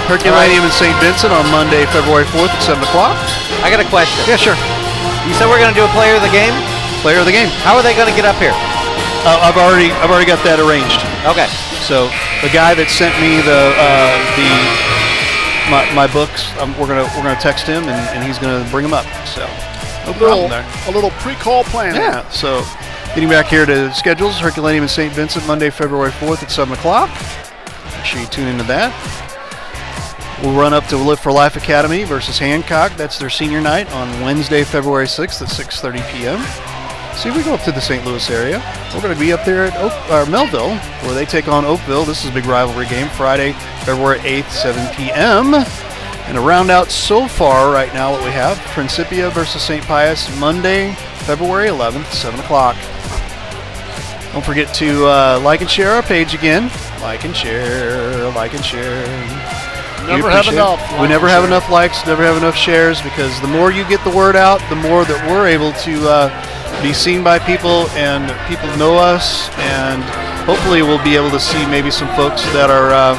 Herculaneum and St. Vincent on Monday, February 4th at 7 o'clock. I got a question. Yeah, sure. You said we're going to do a player of the game? Player of the game. How are they going to get up here? I've already got that arranged. Okay. So the guy that sent me my books, we're gonna text him and he's gonna bring them up. So no problem there. A little pre-call plan. Yeah. So getting back here to schedules, Herculaneum and St. Vincent Monday, February 4th at 7 o'clock. Make sure you tune into that. We'll run up to Live for Life Academy versus Hancock. That's their senior night on Wednesday, February 6th at 6:30 p.m. See if we go up to the St. Louis area. We're going to be up there at Melville, where they take on Oakville. This is a big rivalry game, Friday, February 8th, 7 p.m. And to round out so far right now what we have, Principia versus St. Pius, Monday, February 11th, 7 o'clock. Don't forget to like and share our page again. Like and share, like and share. Never have enough. We never have enough likes, never have enough shares, because the more you get the word out, the more that we're able to be seen by people, and people know us, and hopefully we'll be able to see maybe some folks that are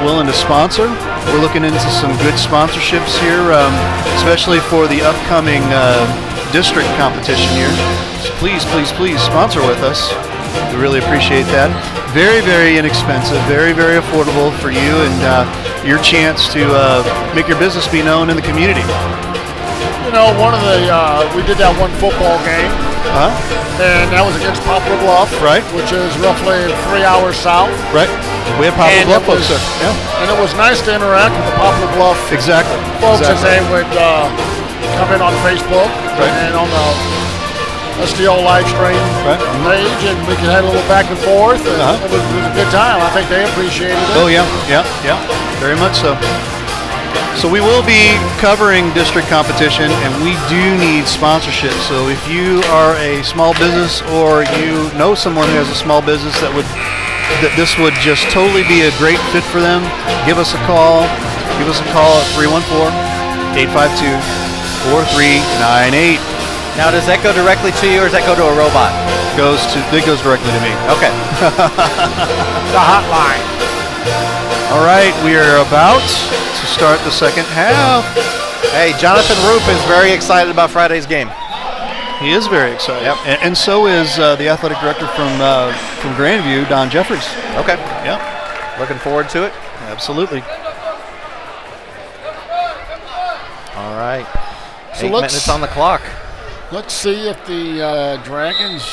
willing to sponsor. We're looking into some good sponsorships here, especially for the upcoming district competition here. So please, please, please sponsor with us. We really appreciate that. Very, very inexpensive, very, very affordable for you and your chance to make your business be known in the community. You know, we did that one football game, and that was against Poplar Bluff, right? Which is roughly 3 hours south, right? We have Poplar Bluff folks there, yeah. And it was nice to interact with the Poplar Bluff folks, exactly. And they would come in on Facebook and on the SDO live stream page, and we could have a little back and forth, and it was a good time. I think they appreciated it. Oh yeah, very much so. So we will be covering district competition, and we do need sponsorship. So if you are a small business, or you know someone who has a small business that this would just totally be a great fit for them, give us a call. Give us a call at 314-852-4398. Now, does that go directly to you, or does that go to a robot? It goes directly to me. Okay. The hotline. All right, we are about to start the second half. Hey, Jonathan Roop is very excited about Friday's game. He is very excited. Yep. And so is the athletic director from Grandview, Don Jeffries. Okay. Yep. Looking forward to it. Absolutely. All right. So 8 minutes on the clock. Let's see if the Dragons,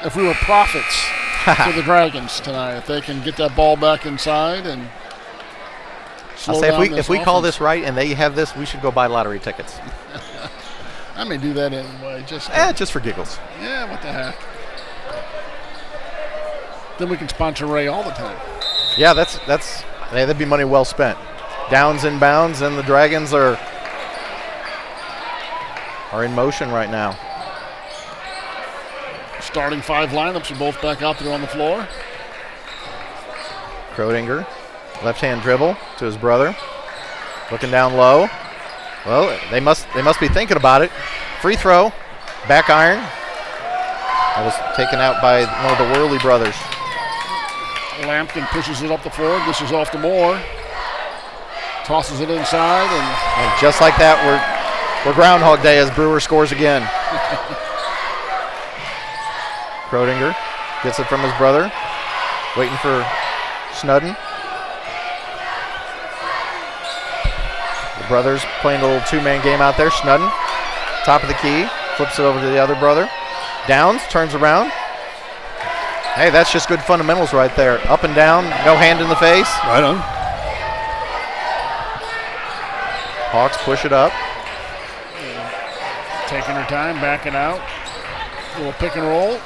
if we were prophets for the Dragons tonight, if they can get that ball back inside and I'll say if we call this right and they have this, we should go buy lottery tickets. I may do that anyway, just for giggles. Yeah, what the heck. Then we can sponsor Ray all the time. Yeah, that'd be money well spent. Downs and bounds, and the Dragons are in motion right now. Starting five lineups are both back out there on the floor. Krodinger, left-hand dribble to his brother. Looking down low. Well, they must be thinking about it. Free throw, back iron. That was taken out by one of the Worley brothers. Lampkin pushes it up the floor. This is off to Moore. Tosses it inside. And just like that, we're Groundhog Day as Brewer scores again. Krodinger gets it from his brother. Waiting for Snowden. The brothers playing a little two-man game out there. Snowden, top of the key, flips it over to the other brother. Downs, turns around. Hey, that's just good fundamentals right there. Up and down, no hand in the face. Right on. Hawks push it up. Taking her time, backing out. A little pick and roll.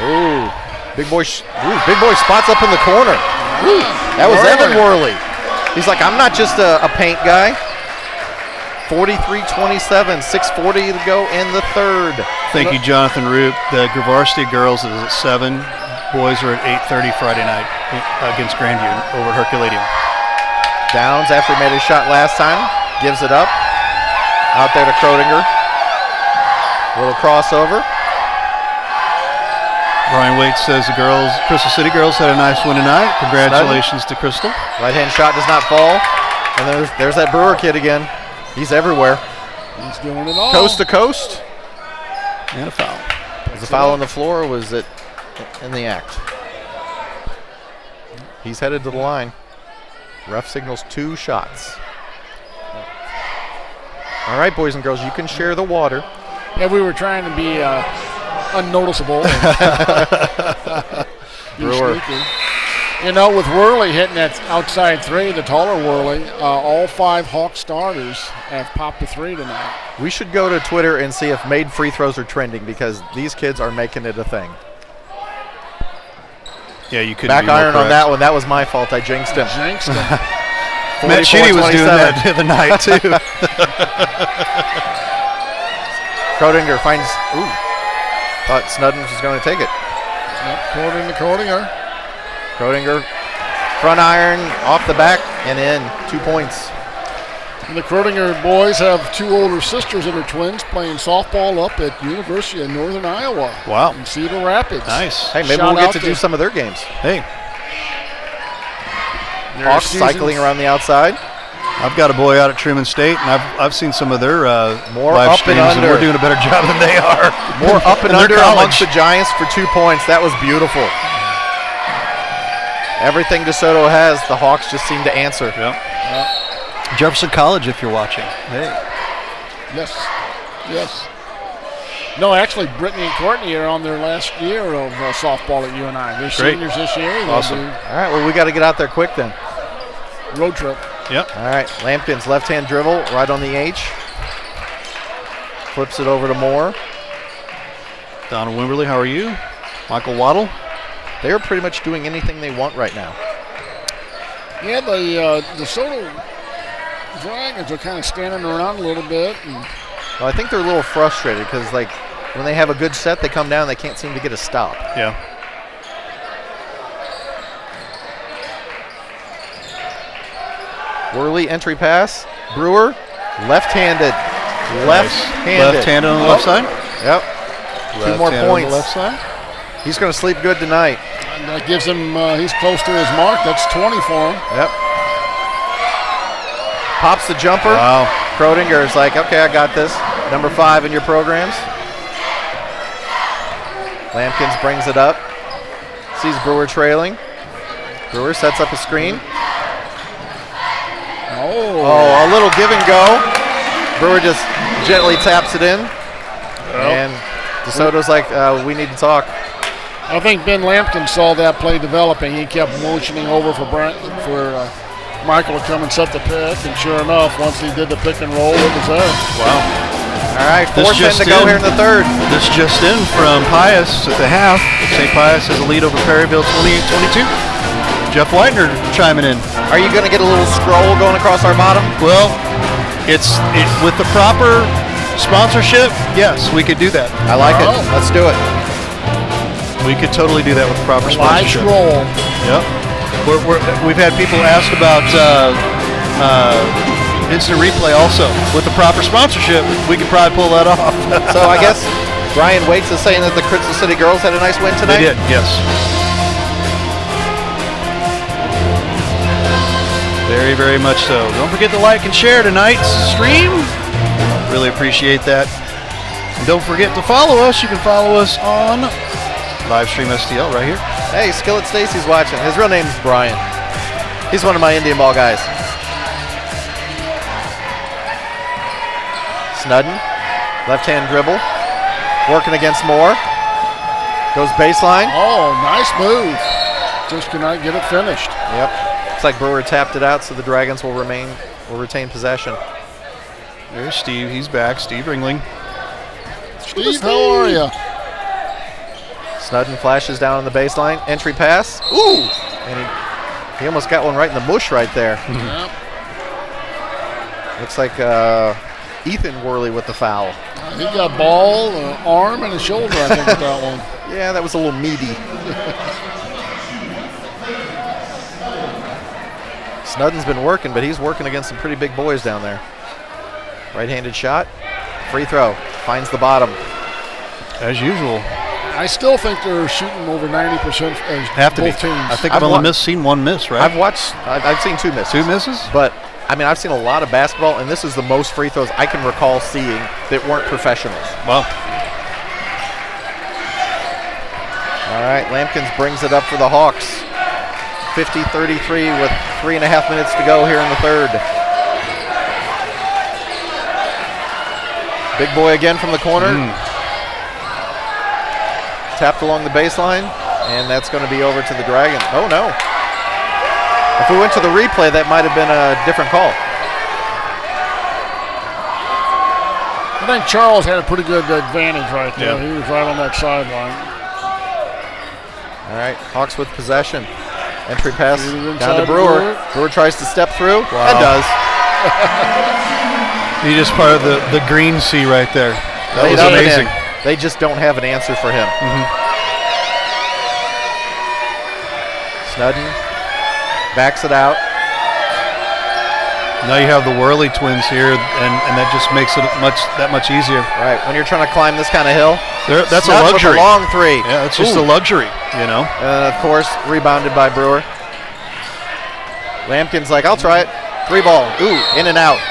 Ooh, big boy spots up in the corner. Ooh, that was Evan Worley. He's like, I'm not just a paint guy. 43-27, 6:40 to go in the third. Thank you, Jonathan Roop. The varsity girls is at 7. Boys are at 8:30 Friday night against Granby over at Herculaneum. Downs, after he made his shot last time, gives it up. Out there to Krodinger. Little crossover. Brian Waite says the girls, Crystal City girls, had a nice win tonight. Congratulations to Crystal. Right-hand shot does not fall. And there's that Brewer kid again. He's everywhere. He's doing it all. Coast to coast. And a foul. Was the foul on the floor, or was it in the act? He's headed to the line. Ref signals 2 shots. All right, boys and girls, you can share the water. Yeah, we were trying to be unnoticeable. Brewer. You know, with Worley hitting that outside three, the taller Worley, all 5 Hawk starters have popped a 3 tonight. We should go to Twitter and see if made free throws are trending, because these kids are making it a thing. Yeah, you couldn't Back be more iron on correct. that one. That was my fault. I jinxed him. Matt Sheedy was doing that the other night, too. Krodinger finds, thought Snowden was going to take it. Yep, Krodinger to Krodinger. Krodinger, front iron, off the back, and in. 2 points. And the Krodinger boys have 2 older sisters that are twins playing softball up at University of Northern Iowa. Wow. In Cedar Rapids. Nice. Hey, maybe Shout we'll get out to do some of their games. Hey, their Hawks seasons. cycling around the outside. I've got a boy out at Truman State, and I've seen some of their More live up and streams, and under. we're doing a better job than they are. More up and In their under college. amongst the Giants for 2 points. That was beautiful. Everything DeSoto has, the Hawks just seem to answer. Yep. Jefferson College, if you're watching. Hey. Yes. No, actually, Brittany and Courtney are on their last year of softball at UNI. They're Great. seniors this year. They'll Awesome. do All right, well, we got to get out there quick then. road trip. Yep. All right, Lampkin's left-hand dribble right on the H. Flips it over to Moore. Donna Wimberly, how are you? Michael Waddle. They're pretty much doing anything they want right now. Yeah, the DeSoto Dragons are kind of standing around a little bit. And Well, I think they're a little frustrated because, like, when they have a good set, they come down and they can't seem to get a stop. Yeah. Worley entry pass. Brewer, left-handed. Left-handed. Left-handed on the left side. Yep. 2 more Left-handed on points. the left side. He's going to sleep good tonight. and that gives him, he's close to his mark. That's 20 for him. Yep. Pops the jumper. Wow. Krodinger is like, okay, I got this. Number 5 in your programs. Lampkins brings it up. Sees Brewer trailing. Brewer sets up a screen. Oh, a little give and go. Brewer just gently taps it in. And DeSoto's like, we need to talk. I think Ben Lampkin saw that play developing. He kept motioning over for Michael to come and set the pick, and sure enough, once he did the pick and roll, it was there. Wow. All right, This 4:10 just to go in. here in the third. This just in from Pius at the half. St. Pius has a lead over Perryville 28-22. Jeff Whitener chiming in. Are you going to get a little scroll going across our bottom? Well, it's with the proper sponsorship, yes, we could do that. I like it. Let's do it. We could totally do that with proper Live sponsorship. scroll. Yep. We've had people ask about instant replay also. With the proper sponsorship, we could probably pull that off. So I guess Brian Waits is saying that the Crystal City girls had a nice win tonight. They did, yes. Very, very much so. Don't forget to like and share tonight's stream. Really appreciate that. And don't forget to follow us. You can follow us on Livestream STL right here. Hey, Skillet Stacy's watching. His real name's Brian. He's one of my Indian ball guys. Snowden, left-hand dribble, working against Moore. Goes baseline. Oh, nice move. Just cannot get it finished. Yep. Looks like Brewer tapped it out, so the Dragons will retain possession. There's Steve. He's back. Steve Ringling. Steve, how are you? Snowden flashes down on the baseline. Entry pass. Ooh! And he almost got one right in the mush right there. Yep. Looks like Ethan Worley with the foul. He got ball, arm, and a shoulder, I think, with that one. Yeah, that was a little meaty. Snowden's been working, but he's working against some pretty big boys down there. Right-handed shot. Free throw. Finds the bottom. As usual. I still think they're shooting over 90% as Have to both be. teams. I think I've only seen one miss, right? I've seen two misses. Two misses? But, I mean, I've seen a lot of basketball, and this is the most free throws I can recall seeing that weren't professionals. Well. All right, Lampkins brings it up for the Hawks. 50-33 with 3.5 minutes to go here in the third. Big boy again from the corner. Tapped along the baseline, and that's going to be over to the Dragons. Oh, no. If we went to the replay, that might have been a different call. I think Charles had a pretty good advantage right there. Yeah. He was right on that sideline. All right, Hawks with possession. Entry pass Inside down to Brewer. Brewer tries to step through and does. He just part of the green sea right there. That was amazing. They just don't have an answer for him. Snowden backs it out. Now you have the Worley twins here, and that just makes it that much easier. Right, when you're trying to climb this kind of hill. That's a Snowden luxury. with a long three. Yeah, it's just a luxury, you know. And, of course, rebounded by Brewer. Lampkin's like, I'll try it. 3-ball. Ooh, in and out.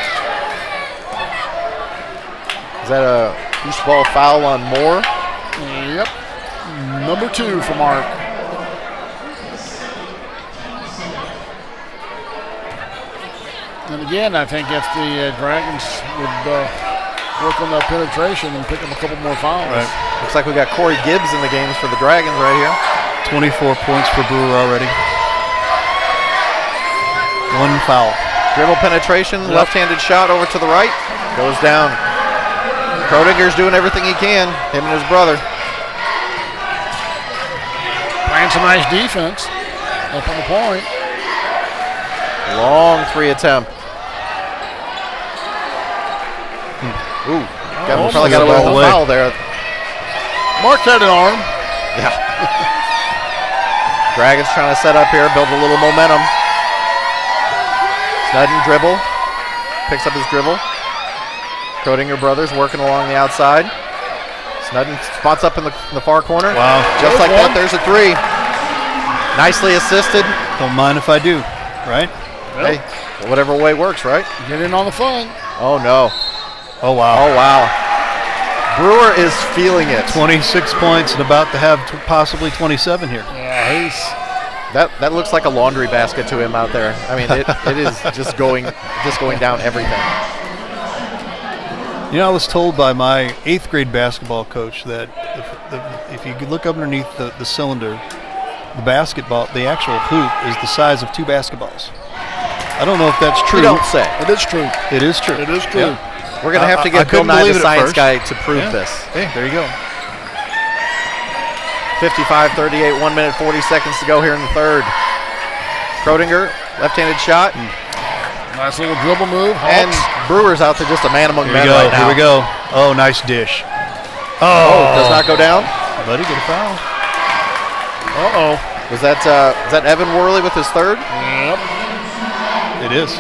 Is that a loose ball foul on Moore? Yep. Number 2 for Mark. And again, I think if the Dragons would work on that penetration and pick up a couple more fouls. Right. Looks like we got Corey Gibbs in the games for the Dragons right here. 24 points for Brewer already. 1 foul. Dribble penetration, left-handed shot over to the right. Goes down. Kroedinger's doing everything he can, him and his brother. Playing some nice defense up on the point. Long 3 attempt. Ooh, probably got away with a foul there. Mark had an arm. Yeah. Dragons trying to set up here, build a little momentum. Snowden dribble, picks up his dribble. Kroedinger brothers working along the outside. Snowden spots up in the far corner. Wow. Just like that, there's a 3. Nicely assisted. Don't mind if I do, right? Hey, whatever way works, right? Get in on the fun. Oh, no. Oh, wow. Oh, wow. Brewer is feeling it. 26 points and about to have possibly 27 here. Yeah, That looks like a laundry basket to him out there. I mean, it is just going down everything. You know, I was told by my 8th grade basketball coach that if you look underneath the cylinder, the basketball, the actual hoop is the size of 2 basketballs. I don't know if that's true. You don't say. it is true. It is true. It is true. Yeah. We're going to have to get Bill Nye the Science Guy to prove this. Hey, there you go. 55-38, 1 minute, 40 seconds to go here in the third. Kroedinger, left-handed shot. Nice little dribble move. And Brewer's out there just a man among men right now. Here we go. Oh, nice dish. Oh, does not go down. Buddy, get a foul. Uh-oh. Is that Evan Worley with his third? Yep. It is.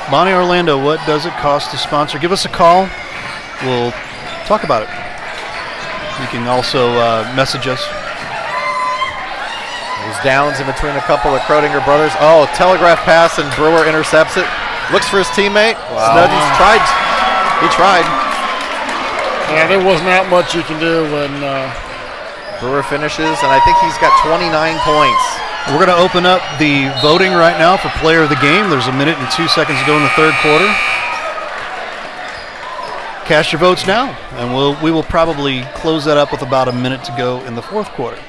Bonnie Orlando, what does it cost to sponsor? Give us a call. we'll talk about it. You can also message us. There's downs in between a couple of Krodinger brothers. Oh, telegraph pass, and Brewer intercepts it. Looks for his teammate. Wow. Snowden's tried. He tried. Yeah, there was not much you can do when Brewer finishes, and I think he's got 29 points. We're going to open up the voting right now for player of the game. There's 1 minute and 2 seconds to go in the third quarter. Cast your votes now, and we will probably close that up with about 1 minute to go in the fourth quarter.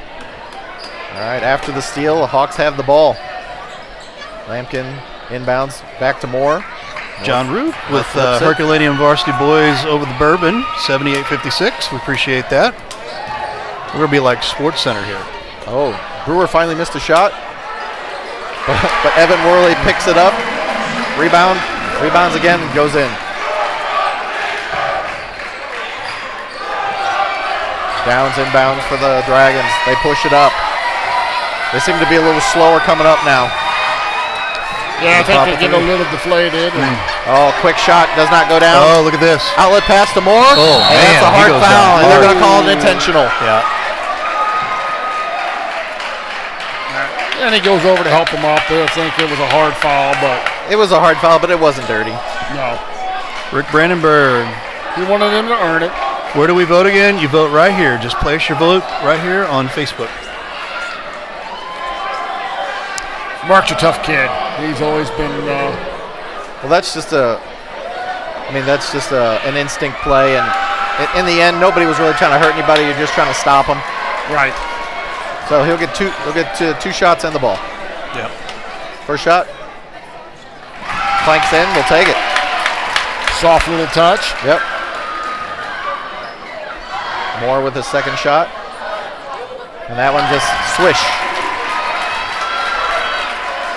All right, after the steal, the Hawks have the ball. Lampkin inbounds back to Moore. John Root with Herculaneum Varsity Boys over the Bourbon, 78-56. We appreciate that. We're going to be like Sports Center here. Oh, Brewer finally missed a shot. But Evan Worley picks it up. Rebounds again, and goes in. Downs inbounds for the Dragons. They push it up. They seem to be a little slower coming up now. Yeah, I think they get a little deflated. Oh, quick shot, does not go down. Oh, look at this. Outlet pass to Moore. Oh, and that's a hard foul, and they're going to call it intentional. Yeah. And he goes over to help him up. They'll think it was a hard foul, but it was a hard foul, but it wasn't dirty. No. Rick Brandenburg. He wanted him to earn it. Where do we vote again? You vote right here. Just place your vote right here on Facebook. Mark's a tough kid. He's always been. Well, that's just an instinct play, and in the end, nobody was really trying to hurt anybody. You're just trying to stop them. Right. So he'll get two shots and the ball. Yep. First shot. Planks in. We'll take it. Soft little touch. Yep. Moore with his second shot. And that one just swish.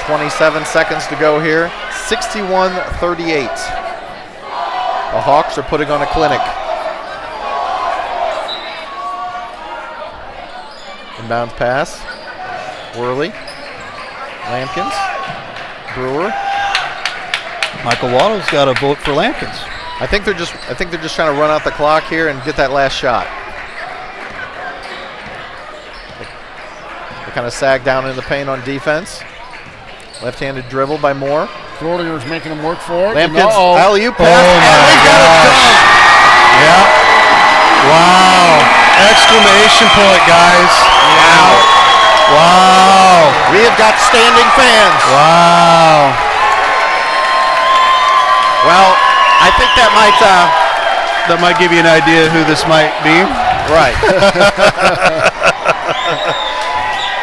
27 seconds to go here. 61-38. The Hawks are putting on a clinic. Inbound pass. Worley. Lampkins. Brewer. Michael Waddle's got a vote for Lampkins. I think they're just trying to run out the clock here and get that last shot. They kind of sag down in the paint on defense. Left-handed dribble by Moore. Krodiger's making him work for it. Lampkins alley-oop pass. Oh my gosh. Yeah. Wow. Exclamation point, guys. Wow. Wow. We have got standing fans. Wow. Well, I think that might give you an idea who this might be. Right.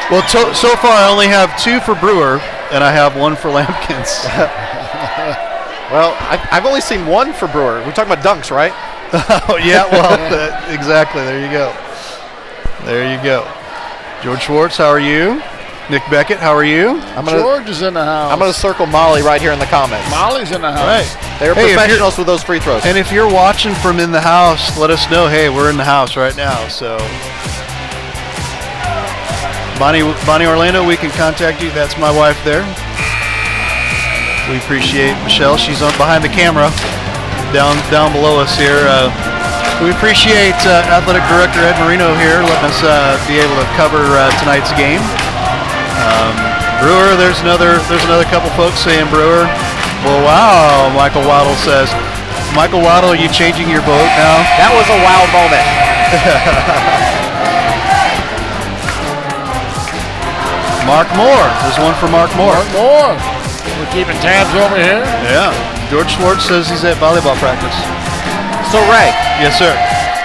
Well, so far I only have 2 for Brewer, and I have 1 for Lampkins. Well, I've only seen 1 for Brewer. We're talking about dunks, right? Oh, yeah, well, exactly. There you go. There you go. George Schwartz, how are you? Nick Beckett, how are you? George is in the house. I'm going to circle Molly right here in the comments. Molly's in the house. Right. They're professionals with those free throws. And if you're watching from in the house, let us know, hey, we're in the house right now. So, Bonnie Orlando, we can contact you. That's my wife there. We appreciate Michelle. She's on behind the camera down below us here. We appreciate Athletic Director Ed Marino here letting us be able to cover tonight's game. Brewer, there's another couple folks saying Brewer. Well, wow, Michael Waddle says. Michael Waddle, are you changing your vote now? That was a wow moment. Mark Moore. There's one for Mark Moore. Mark Moore. We're keeping tabs over here. Yeah. George Schwartz says he's at volleyball practice. So, Ray. Yes, sir.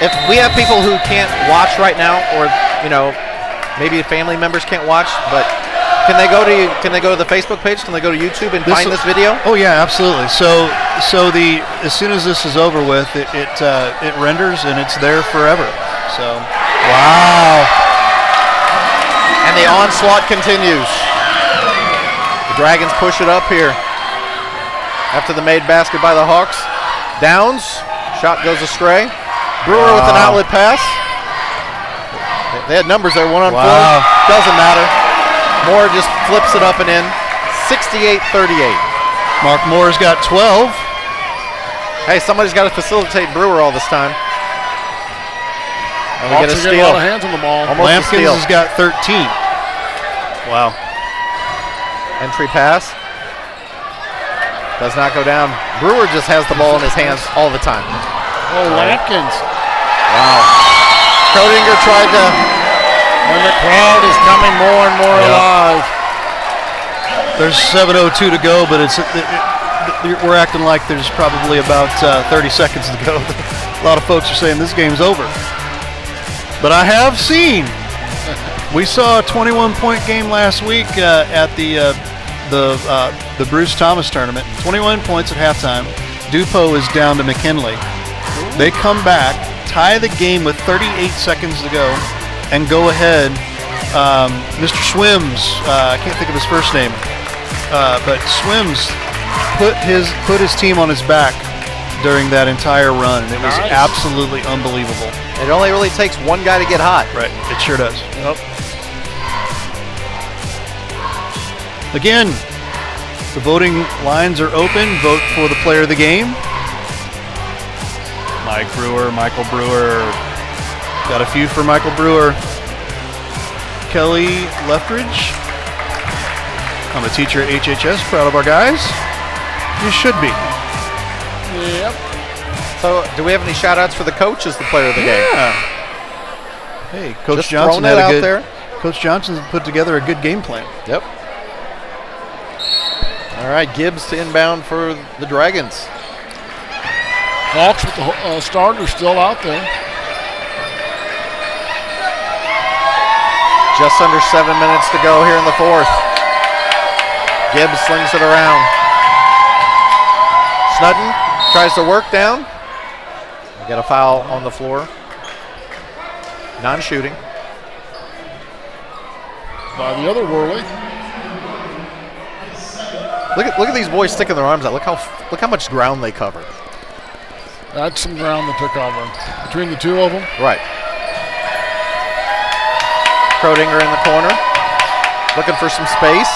If we have people who can't watch right now, or maybe family members can't watch, but can they go to the Facebook page? Can they go to YouTube and find this video? Oh yeah, absolutely. So as soon as this is over with, it renders and it's there forever. So wow. And the onslaught continues. The Dragons push it up here after the made basket by the Hawks. Downs, shot goes astray. Brewer with an outlet pass. They had numbers there, 1 on 4. Doesn't matter. Moore just flips it up and in. 68-38. Mark Moore's got 12. Hey, somebody's got to facilitate Brewer all this time. And we get a Hawks steal. a lot of hands on the ball. Almost a Lampkins steal. has got 13. Wow. Entry pass. Does not go down. Brewer just has the ball in his hands all the time. Oh, Lampkins. Wow. Krodinger tried to. And the crowd is coming more and more alive. There's 7:02 to go, but we're acting like there's probably about 30 seconds to go. A lot of folks are saying this game's over. But I have seen. We saw a 21-point game last week at the Bruce Thomas tournament. 21 points at halftime. Dupo is down to McKinley. They come back, tie the game with 38 seconds to go, and go ahead. Mr. Swims, I can't think of his first name, but Swims put his team on his back during that entire run. It was absolutely unbelievable. It only really takes one guy to get hot. Right, it sure does. Yep. Again, the voting lines are open. Vote for the player of the game. Michael Brewer. Got a few for Michael Brewer. Kelly Leftridge. I'm a teacher at HHS. Proud of our guys. You should be. Yep. So, do we have any shout-outs for the coach as the player of the game? Hey, Coach Just Johnson throwing it had a out good. there. Coach Johnson put together a good game plan. Yep. All right, Gibbs to inbound for the Dragons. Hawks with the starter still out there. Just under 7 minutes to go here in the fourth. Gibbs slings it around. Snowden tries to work down. We got a foul on the floor. Non-shooting. By the other Worley. Look at these boys sticking their arms out. Look how much ground they cover. That's some ground they took over between the two of them. Right. Krodinger in the corner, looking for some space.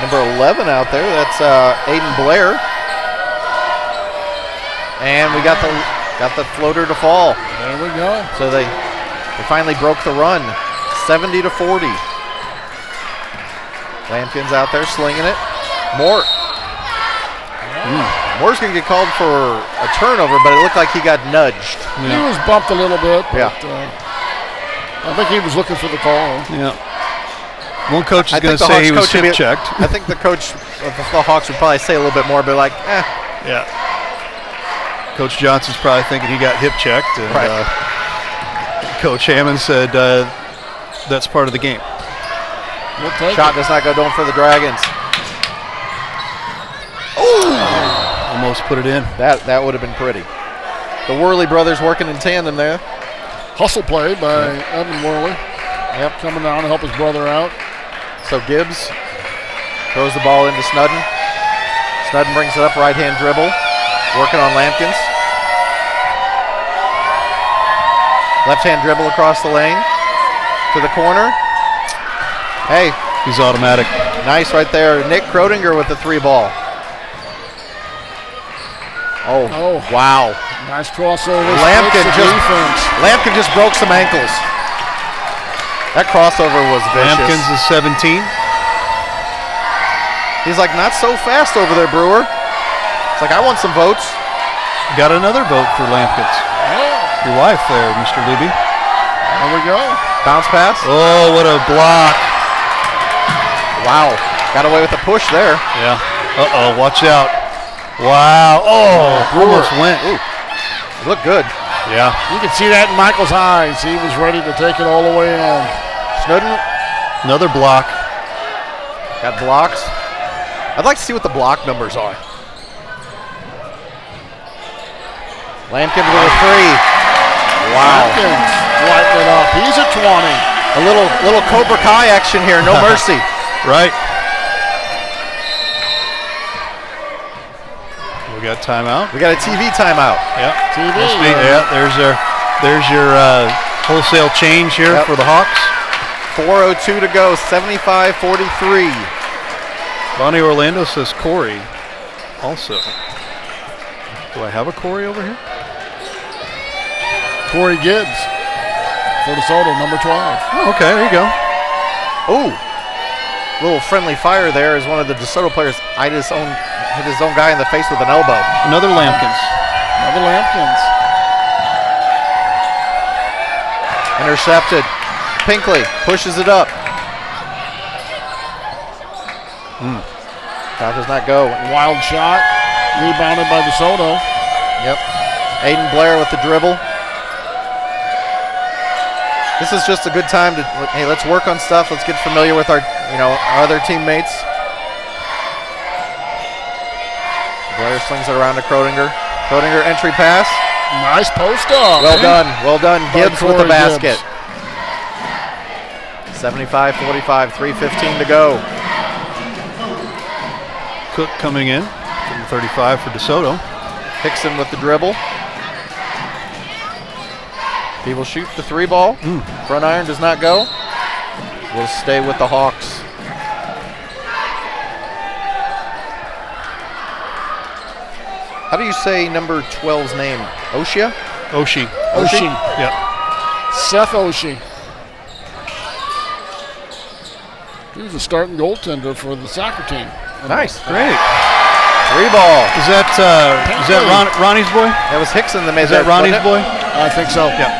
Number 11 out there, that's Aiden Blair. And we got the floater to fall. There we go. So they finally broke the run, 70-40. Lampkins out there slinging it. Moore's going to get called for a turnover, but it looked like he got nudged. He was bumped a little bit, but Yeah. I think he was looking for the call. Yeah. One coach is I going think to the say he Hawks was coach would hip be- checked. I think the coach of the Hawks would probably say a little bit more, but like, Yeah. Coach Johnson's probably thinking he got hip checked. And, Right. Coach Hammond said that's part of the game. We'll take shot it. does not go down for the Dragons. Almost put it in. That would have been pretty. The Worley brothers working in tandem there. Hustle play by Evan Worley. Yep. Coming down to help his brother out. So Gibbs throws the ball into Snowden. Snowden brings it up, right-hand dribble, working on Lampkins. Left-hand dribble across the lane to the corner. Hey, He's automatic. nice right there. Nick Krodinger with the 3-ball. Oh, wow. Nice crossover. Lampkin Splits the just- defense. Lampkin just broke some ankles. That crossover was vicious. Lampkins is 17. He's like, not so fast over there, Brewer. It's like, I want some votes. Got another vote for Lampkins. Yeah, Your wife there, Mr. Luby. there we go. Bounce pass. Oh, what a block. Wow. Got away with the push there. Yeah. Uh-oh, watch out. Wow. Oh, almost went. Ooh. It looked good. Yeah. You can see that in Michael's eyes. He was ready to take it all the way in. Snowden Another block. got blocks. I'd like to see what the block numbers are. Lampkin with a 3. Wow. Lampkins lighting it up. He's a 20. A little Cobra Kai action here. No mercy. Right. We got timeout. We got a TV timeout. Yeah. TV. Must be, yeah, there's your wholesale change here Yep. for the Hawks. 4:02 to go. 75-43. Bonnie Orlando says Corey. also. Do I have a Corey over here? Corey Gibbs for DeSoto, number 12. Oh, okay, there you go. Oh, little friendly fire there as one of the DeSoto players hit his own guy in the face with an elbow. Another Lampkins. Another Lampkins. Intercepted. Pinkley pushes it up. Shot does not go. Wild shot. Rebounded by DeSoto. Yep. Aiden Blair with the dribble. This is just a good time to, hey, let's work on stuff. Let's get familiar with our other teammates. Blair slings it around to Krodinger. Krodinger entry pass. Nice post up. Well done. Well done. Gibbs with the Corey basket. Gibbs. 75-45, 3:15 to go. Cook coming in. 35 for DeSoto. Hickson with the dribble. He will shoot the 3 ball. Front iron does not go. Will stay with the Hawks. How do you say number 12's name? Oshia? Oshie. Oshie. Yep. Seth Oshie. He's the starting goaltender for the soccer team. Nice. Great. 3 ball. Is that Ronnie's boy? That was Hickson that made Is that Ronnie's wasn't it? boy? I think so. Yeah.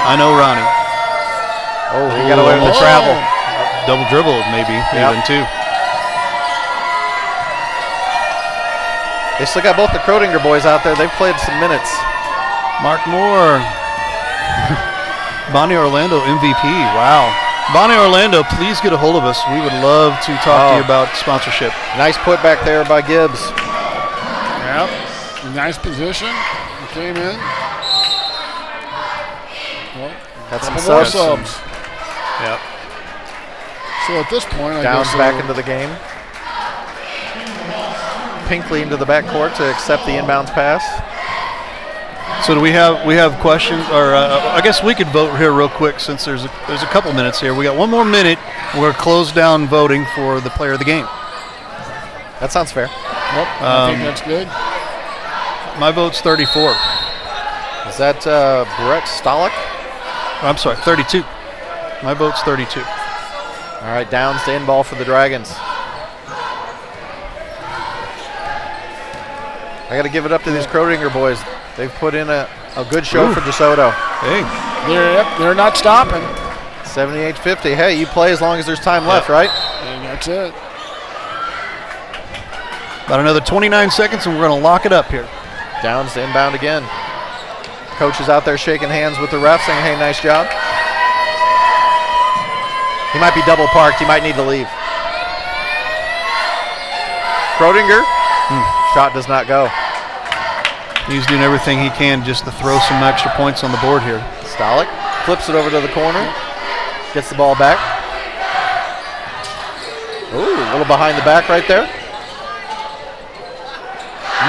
I know Ronnie. Oh, he got away with the travel. Double dribble, maybe, even too. They still got both the Krodinger boys out there. They've played some minutes. Mark Moore. Bonnie Orlando MVP. Wow. Bonnie Orlando, please get a hold of us. We would love to talk to you about sponsorship. Nice put back there by Gibbs. Yep. Nice position. He came in. Well, Got some couple more subs. subs. Yep. So at this point, I Downs guess back into the game. Pinkley into the backcourt to accept the inbounds pass. So do we have questions, or I guess we could vote here real quick since there's a couple minutes here. We got one more minute. We're going to close down voting for the player of the game. That sounds fair. Yep, I think that's good. My vote's 34. Is that Brett Stolick? I'm sorry, 32. My vote's 32. All right, Downs to in ball for the Dragons. I got to give it up to these Krodinger boys. They've put in a good show for DeSoto. Hey. They're not stopping. 78-50. Hey, you play as long as there's time left, right? And that's it. About another 29 seconds and we're going to lock it up here. Downs to inbound again. Coach is out there shaking hands with the ref saying, hey, nice job. He might be double parked. He might need to leave. Krodinger. Shot does not go. He's doing everything he can just to throw some extra points on the board here. Stolick flips it over to the corner. Gets the ball back. Ooh, a little behind the back right there.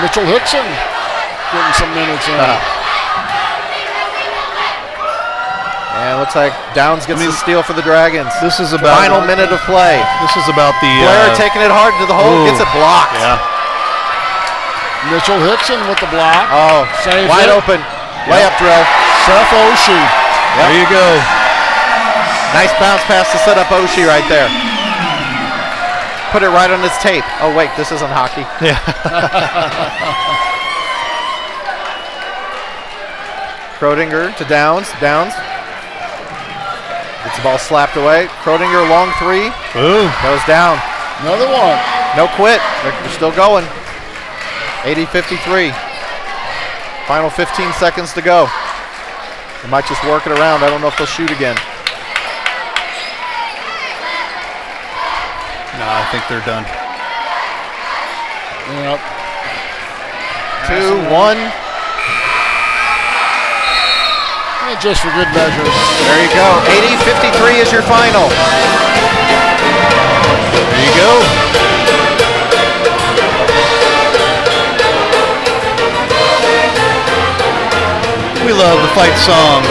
Mitchell Hickson getting some minutes in. And looks like Downs gets the steal for the Dragons. This is about final minute of play. This is about the Blair taking it hard to the hole, gets it blocked. Yeah. Mitchell Hickson with the block. Oh, Saves wide it. open. Layup drill. Seth Oshie. There you go. Nice bounce pass to set up Oshie right there. Put it right on his tape. Oh, wait, this isn't hockey. Yeah. Krodinger to Downs. Downs gets the ball slapped away. Krodinger, long 3. Ooh. Goes down. Another one. No quit. They're still going. 80-53. Final 15 seconds to go. They might just work it around. I don't know if they'll shoot again. No, I think they're done. Yep. 2-1. Just for good measure. There you go. 80-53 is your final. There you go. We love the fight songs.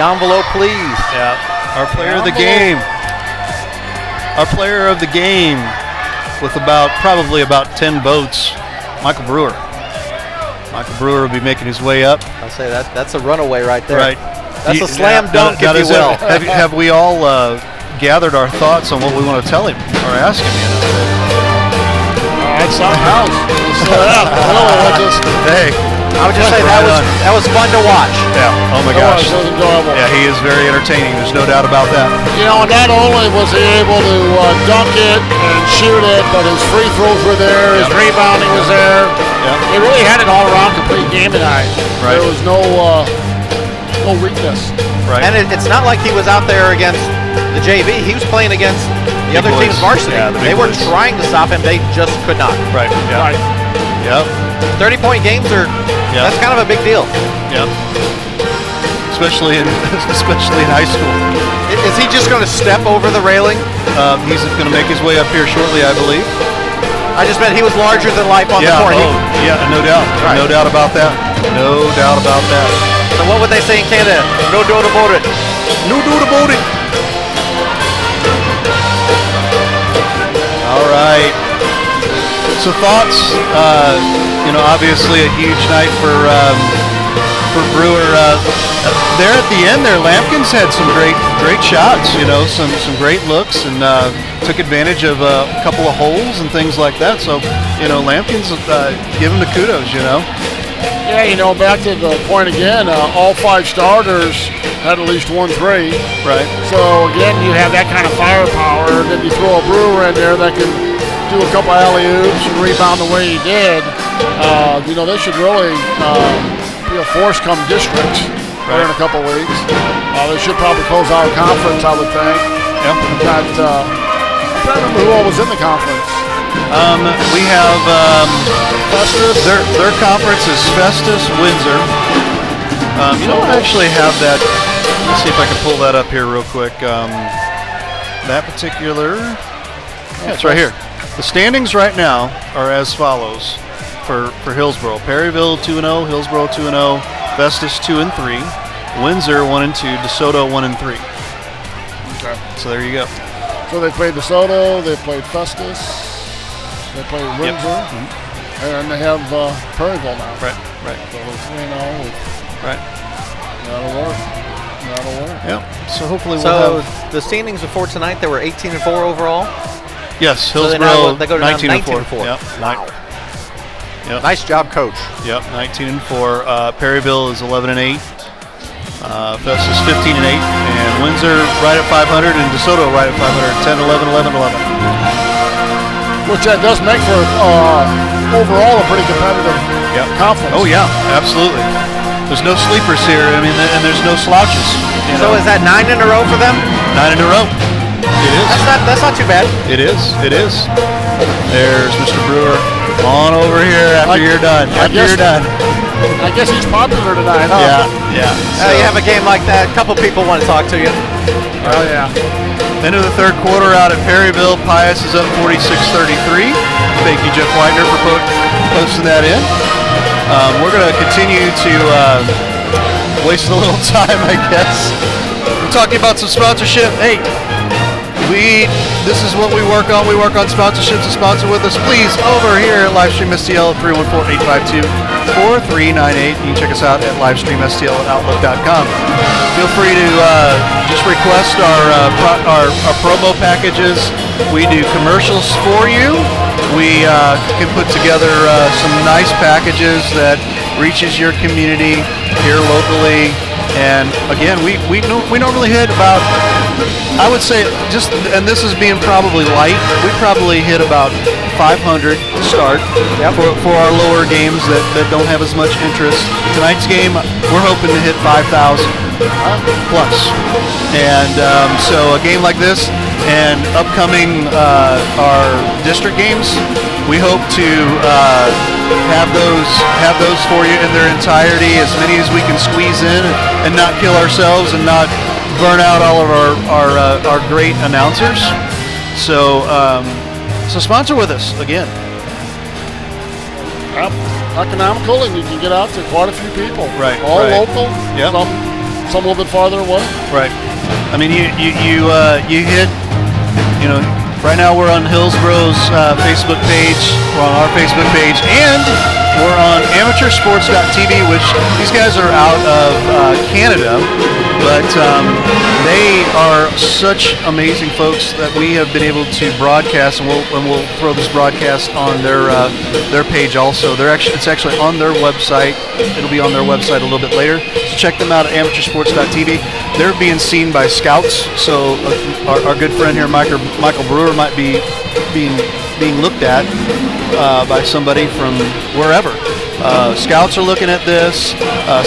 envelope, please. Yeah. Our player of the game. Our player of the game with probably about 10 votes, Michael Brewer. Michael Brewer will be making his way up. I'll say that's a runaway right there. Right. That's a slam dunk, if you will. Have we all gathered our thoughts on what we want to tell him or ask him? That's something else. Hey. I would just say that was fun to watch. Yeah. Oh my gosh. It was enjoyable. Yeah, he is very entertaining. There's no doubt about that. You know, not only was he able to dunk it and shoot it, but his free throws were there, his rebounding was there. Yeah. He really had an all-around complete game tonight. Right. There was no weakness. Right. And it's not like he was out there against the JV. He was playing against the other team's varsity. Yeah, they were trying to stop him. They just could not. Right. Yeah. Right. Yep. 30-point games that's kind of a big deal. Yep. Especially in high school. Is he just going to step over the railing? He's going to make his way up here shortly, I believe. I just meant he was larger than life on the court. Yeah, no doubt. Right. No doubt about that. No doubt about that. So what would they say in Canada? No doubt about it. No doubt about it. All right. So thoughts? Obviously a huge night for Brewer. There at the end, there Lampkins had some great shots. Some great looks and took advantage of a couple of holes and things like that. So Lampkins give him the kudos. Yeah, back to the point again. All 5 starters had at least 1 3. Right. So again, you have that kind of firepower, and then you throw a Brewer in there that can do a couple alley-oops and rebound the way he did. They should really be a force come districts here in a couple weeks. They should probably close out a conference, I would think. Yeah. I'm trying to remember who all was in the conference. We have Festus. Their conference is Festus, Windsor. I actually have that. Let's see if I can pull that up here real quick. That particular. Yeah, it's right here. The standings right now are as follows for Hillsboro: Perryville 2-0, Hillsboro 2-0, Festus 2-3, Windsor 1-2, DeSoto 1-3. Okay. So there you go. So they played DeSoto, they played Festus, they played Windsor, and they have Perryville now. Right. So 3-0. Right. That'll work. Yep. So hopefully we'll have the standings before tonight. There were 18-4 overall. Yes, So Hillsboro they go to 19-4. 19-4. Yep. Wow. Yep. Nice job, coach. Yep, 19-4. Perryville is 11-8. Festus 15-8, and Windsor right at 500, and DeSoto right at 500. 10-11, 11-11. Which that does make for overall a pretty competitive conference. Oh yeah, absolutely. There's no sleepers here. I mean, and there's no slouches. So is that 9 in a row for them? 9 in a row. It is. That's not too bad. It is. There's Mr. Brewer on over here after you're done. I guess he's popular tonight, huh? Yeah. So you have a game like that, a couple people want to talk to you. Oh yeah. End of the third quarter out at Perryville. Pius is up 46-33. Thank you, Jeff Whitener, for posting that in. We're going to continue to waste a little time, I guess. We're talking about some sponsorship. Hey, this is what we work on. We work on sponsorships. To sponsor with us, please, over here at Livestream STL at 314-852-4398. You can check us out at livestreamstl@outlook.com. Feel free to just request our promo packages. We do commercials for you. We can put together some nice packages that reaches your community here locally. And again, we normally hit about, I would say, and this is being probably light, we probably hit about 500 to start for our lower games that don't have as much interest. Tonight's game, we're hoping to hit 5,000 plus. And so a game like this and upcoming our district games, we hope to have those for you in their entirety, as many as we can squeeze in, and not kill ourselves and not burn out all of our great announcers. So sponsor with us again. Economical, and you can get out to quite a few people. Right. All local. Yep. Some some a little bit farther away. Right. I mean, you hit, right now we're on Hillsboro's Facebook page. We're on our Facebook page, and we're on amateursports.tv, which these guys are out of Canada, but they are such amazing folks that we have been able to broadcast, and we'll throw this broadcast on their page also. It's actually on their website. It'll be on their website a little bit later. So check them out at amateursports.tv. They're being seen by scouts, so our good friend here, Michael Brewer, might be being looked at by somebody from wherever. Scouts are looking at this,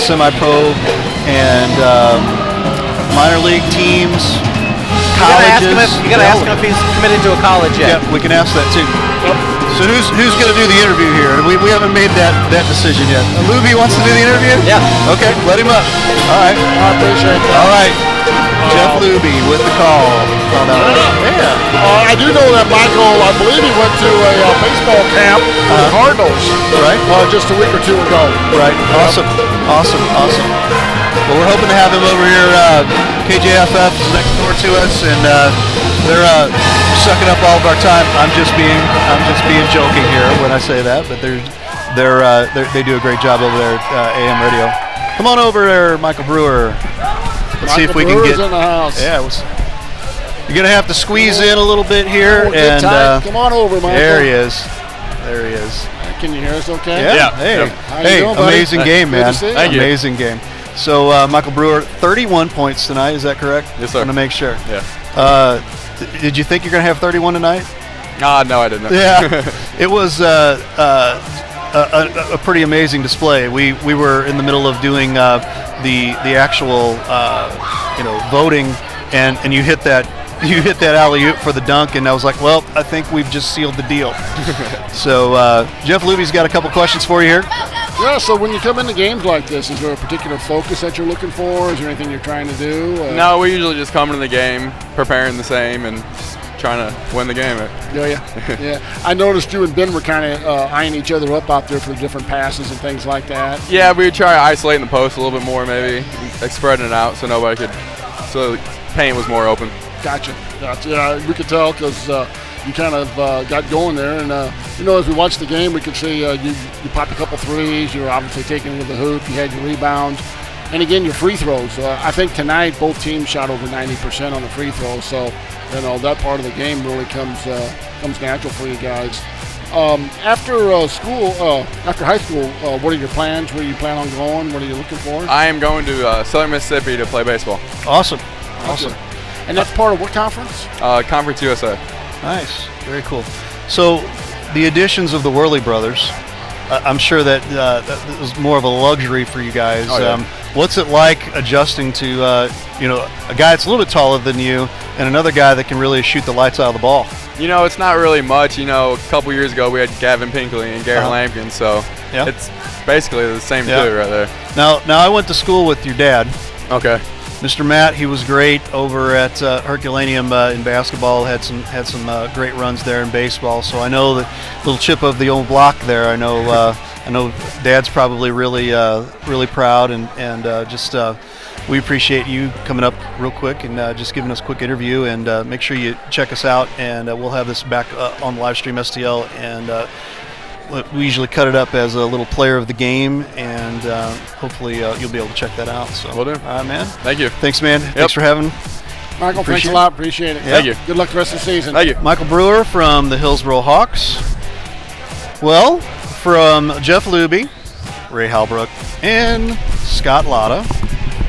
semi-pro and minor league teams, colleges. You gotta ask him if he's committed to a college yet. Yeah, we can ask that too. So who's going to do the interview here? We haven't made that decision yet. Luby wants to do the interview? Yeah. Okay, let him up. All right. I appreciate that. All right. Jeff Luby with the call. Yeah. I do know that Michael, I believe he went to a baseball camp for the Cardinals. Right. Just a week or two ago. Right. Awesome. Well, we're hoping to have him over here. KJFF is next door to us, and they're sucking up all of our time. I'm just being joking here when I say that, but they do a great job over there at AM Radio. Come on over there, Michael Brewer. Let's see if we can get in the house. Yeah, you're gonna have to squeeze in a little bit here, and come on over, Michael. There he is. Can you hear us? Okay. Yeah. Hey, How you doing, buddy? amazing game, man. Good to see you. Thank you. Amazing game. So Michael Brewer, 31 points tonight. Is that correct? Yes, sir. I want to make sure. Yeah. Did you think you're gonna have 31 tonight? No, I didn't. Yeah. It was a pretty amazing display. We were in the middle of doing the actual voting, and you hit that alley-oop for the dunk, and I was like, well, I think we've just sealed the deal. So Jeff Luby's got a couple questions for you here. Yeah, so when you come into games like this, is there a particular focus that you're looking for? Is there anything you're trying to do? No, we usually just come into the game, preparing the same, and trying to win the game. Yeah. I noticed you and Ben were kind of eyeing each other up out there for the different passes and things like that. Yeah, we would try to isolate in the post a little bit more, maybe, like spreading it out so the paint was more open. Gotcha. Yeah, we could tell because you kind of got going there, and as we watched the game, we could see you popped a couple threes. You were obviously taking it to the hoop. You had your rebounds, and again your free throws. I think tonight both teams shot over 90% on the free throws, so that part of the game really comes natural for you guys. After high school, what are your plans? Where do you plan on going? What are you looking for? I am going to Southern Mississippi to play baseball. Awesome. And that's part of what conference? Conference USA. Nice. Very cool. So the additions of the Worley brothers, I'm sure that was more of a luxury for you guys. Oh, yeah. What's it like adjusting to a guy that's a little bit taller than you and another guy that can really shoot the lights out of the ball? It's not really much. A couple years ago we had Gavin Pinkley and Garrett Lampkin, so it's basically the same two right there. Now I went to school with your dad. Okay. Mr. Matt, he was great over at Herculaneum in basketball. Had some great runs there in baseball. So I know the little chip of the old block there. I know Dad's probably really proud, and just we appreciate you coming up real quick and just giving us a quick interview. And make sure you check us out, and we'll have this back on Livestream STL, and we usually cut it up as a little player of the game, and hopefully you'll be able to check that out. So, will do. All right, man. Thank you. Thanks, man. Thanks for having me. Michael, thanks a lot. Appreciate it. Thank you. Good luck the rest of the season. Thank you. Michael Brewer from the Hillsboro Hawks. Well, from Jeff Luby, Ray Halbrook, and Scott Latta,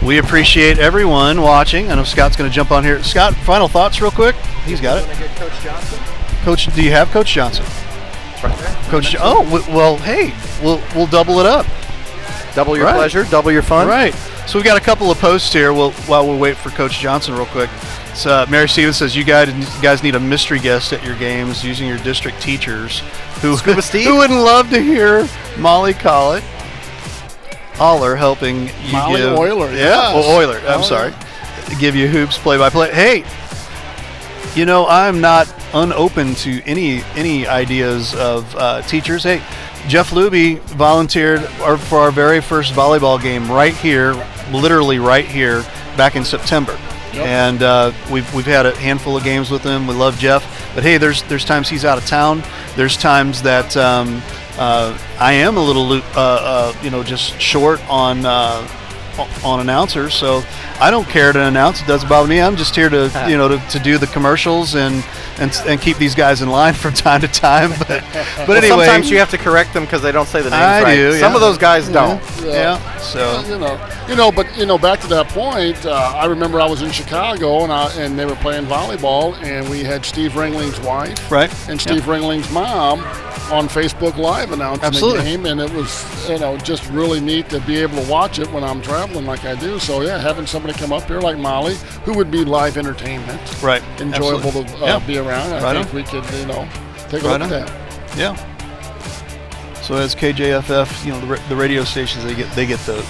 we appreciate everyone watching. I know Scott's going to jump on here. Scott, final thoughts real quick? He's got it. Coach Johnson? Coach, do you have Coach Johnson? Right there. Coach, well, hey, we'll double it up. Double your pleasure, double your fun. Right. So we got a couple of posts here while we wait for Coach Johnson real quick. So Mary Stevens says you guys need a mystery guest at your games using your district teachers who wouldn't love to hear Molly Collett Oller helping you Molly give Euler, yeah, yes. Euler. I'm sorry, give you hoops play-by-play. Hey, I'm not unopen to any ideas of teachers. Hey, Jeff Luby volunteered for our very first volleyball game right here, literally right here, back in September. Yep. And we've had a handful of games with him. We love Jeff, but hey, there's times he's out of town. There's times that I am a little just short on announcers, so I don't care to announce. It doesn't bother me. I'm just here to to do the commercials and keep these guys in line from time to time. But anyway, sometimes you have to correct them because they don't say the names right. Do, yeah. Some of those guys don't. Yeah. So but back to that point, I remember I was in Chicago and they were playing volleyball, and we had Steve Ringling's wife, right, and Steve Ringling's mom on Facebook Live announcing the game, and it was just really neat to be able to watch it when I'm traveling like I do. So yeah, having somebody come up here like Molly, who would be live entertainment, right, enjoyable to be around. I think we could take a look at that. Yeah. So as KJFF, the radio stations, they get the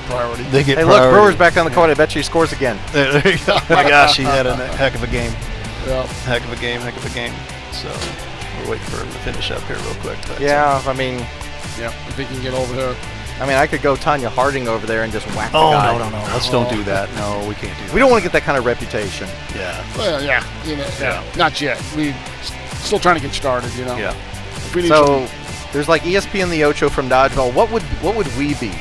priority. They get hey, priority. Look, Brewer's back on the court. I bet you he scores again. There you go. Oh my gosh, he had a heck of a game. Yeah. Heck of a game. So we're waiting for him to finish up here real quick. But, if he can get over there. I mean, I could go Tanya Harding over there and just whack the guy. Oh, no. Let's don't do that. No, we can't do that. We don't want to get that kind of reputation. Yeah. Well, not yet. We still trying to get started, Yeah. If we need there's like ESPN the Ocho from Dodgeball. What would we be?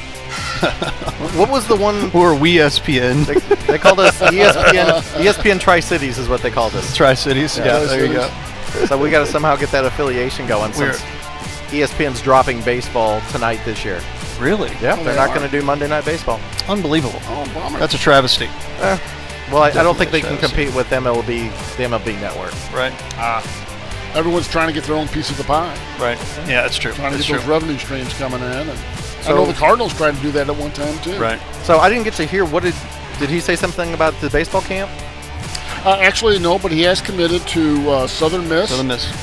What was the one? Or we ESPN. They called us ESPN. ESPN Tri-Cities is what they called us. Tri-Cities. Yeah, there you go. So we got to somehow get that affiliation going since ESPN's dropping baseball tonight this year. Really? Yeah, they're not going to do Monday Night Baseball. Unbelievable. Oh, bummer. That's a travesty. Well, I don't think they can compete with the MLB network. Right. Everyone's trying to get their own piece of the pie. Right. Yeah, that's true. Trying to get those revenue streams coming in. And I know the Cardinals tried to do that at one time, too. Right. So I didn't get to hear, did he say something about the baseball camp? Actually, no, but he has committed to Southern Miss.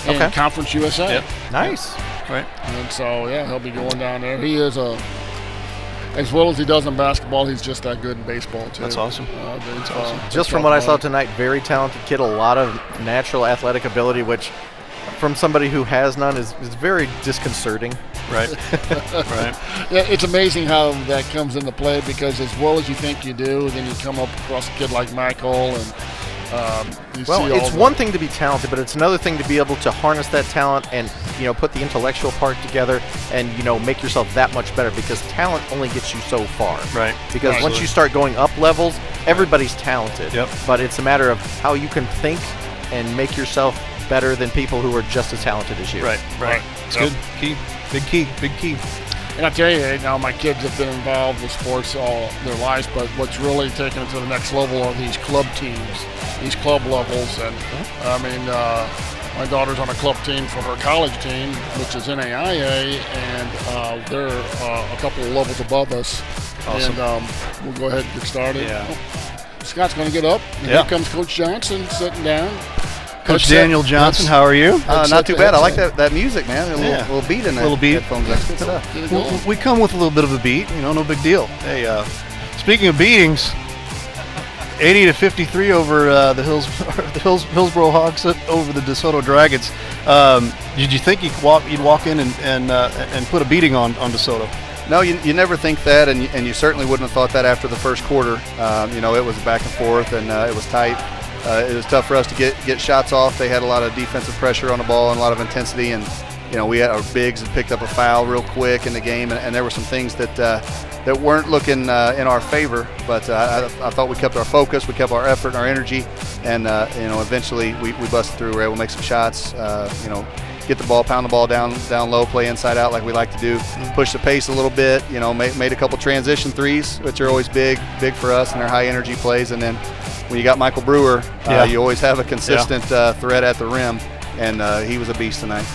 And Conference USA. Yep. Nice. Right. And so, he'll be going down there. He is as well as he does in basketball, he's just that good in baseball, too. That's awesome. That's awesome. Just from what I saw tonight, very talented kid, a lot of natural athletic ability, which from somebody who has none is very disconcerting. Right. Right. Yeah, it's amazing how that comes into play because as well as you think you do, then you come up across a kid like Michael and it's one thing to be talented, but it's another thing to be able to harness that talent and put the intellectual part together and make yourself that much better because talent only gets you so far. Right. Because once you start going up levels, everybody's talented. Yep. But it's a matter of how you can think and make yourself better than people who are just as talented as you. Right. It's good. Big key. And I tell you, my kids have been involved with sports all their lives, but what's really taken it to the next level are these club teams, these club levels. And my daughter's on a club team for her college team, which is NAIA, and they're a couple of levels above us. Awesome. And we'll go ahead and get started. Yeah. Scott's going to get up. And here comes Coach Johnson sitting down. Coach Daniel Johnson, how are you? Not too bad. I like that music, man. A little beat in it. Little beat. Headphones. That's good stuff. We come with a little bit of a beat, no big deal. Hey, speaking of beatings, 80-53 over the Hillsboro Hawks over the DeSoto Dragons. Did you think you'd walk in and put a beating on DeSoto? No, you never think that, and you certainly wouldn't have thought that after the first quarter. It was back and forth, and it was tight. It was tough for us to get shots off. They had a lot of defensive pressure on the ball and a lot of intensity, and we had our bigs had picked up a foul real quick in the game, and there were some things that weren't looking in our favor. But I thought we kept our focus, we kept our effort, and our energy, and eventually we busted through. We were able to make some shots. Get the ball, pound the ball down low, play inside out like we like to do, push the pace a little bit. Made a couple transition threes, which are always big for us, and they're high energy plays, and then. When you got Michael Brewer, you always have a consistent threat at the rim, and he was a beast tonight.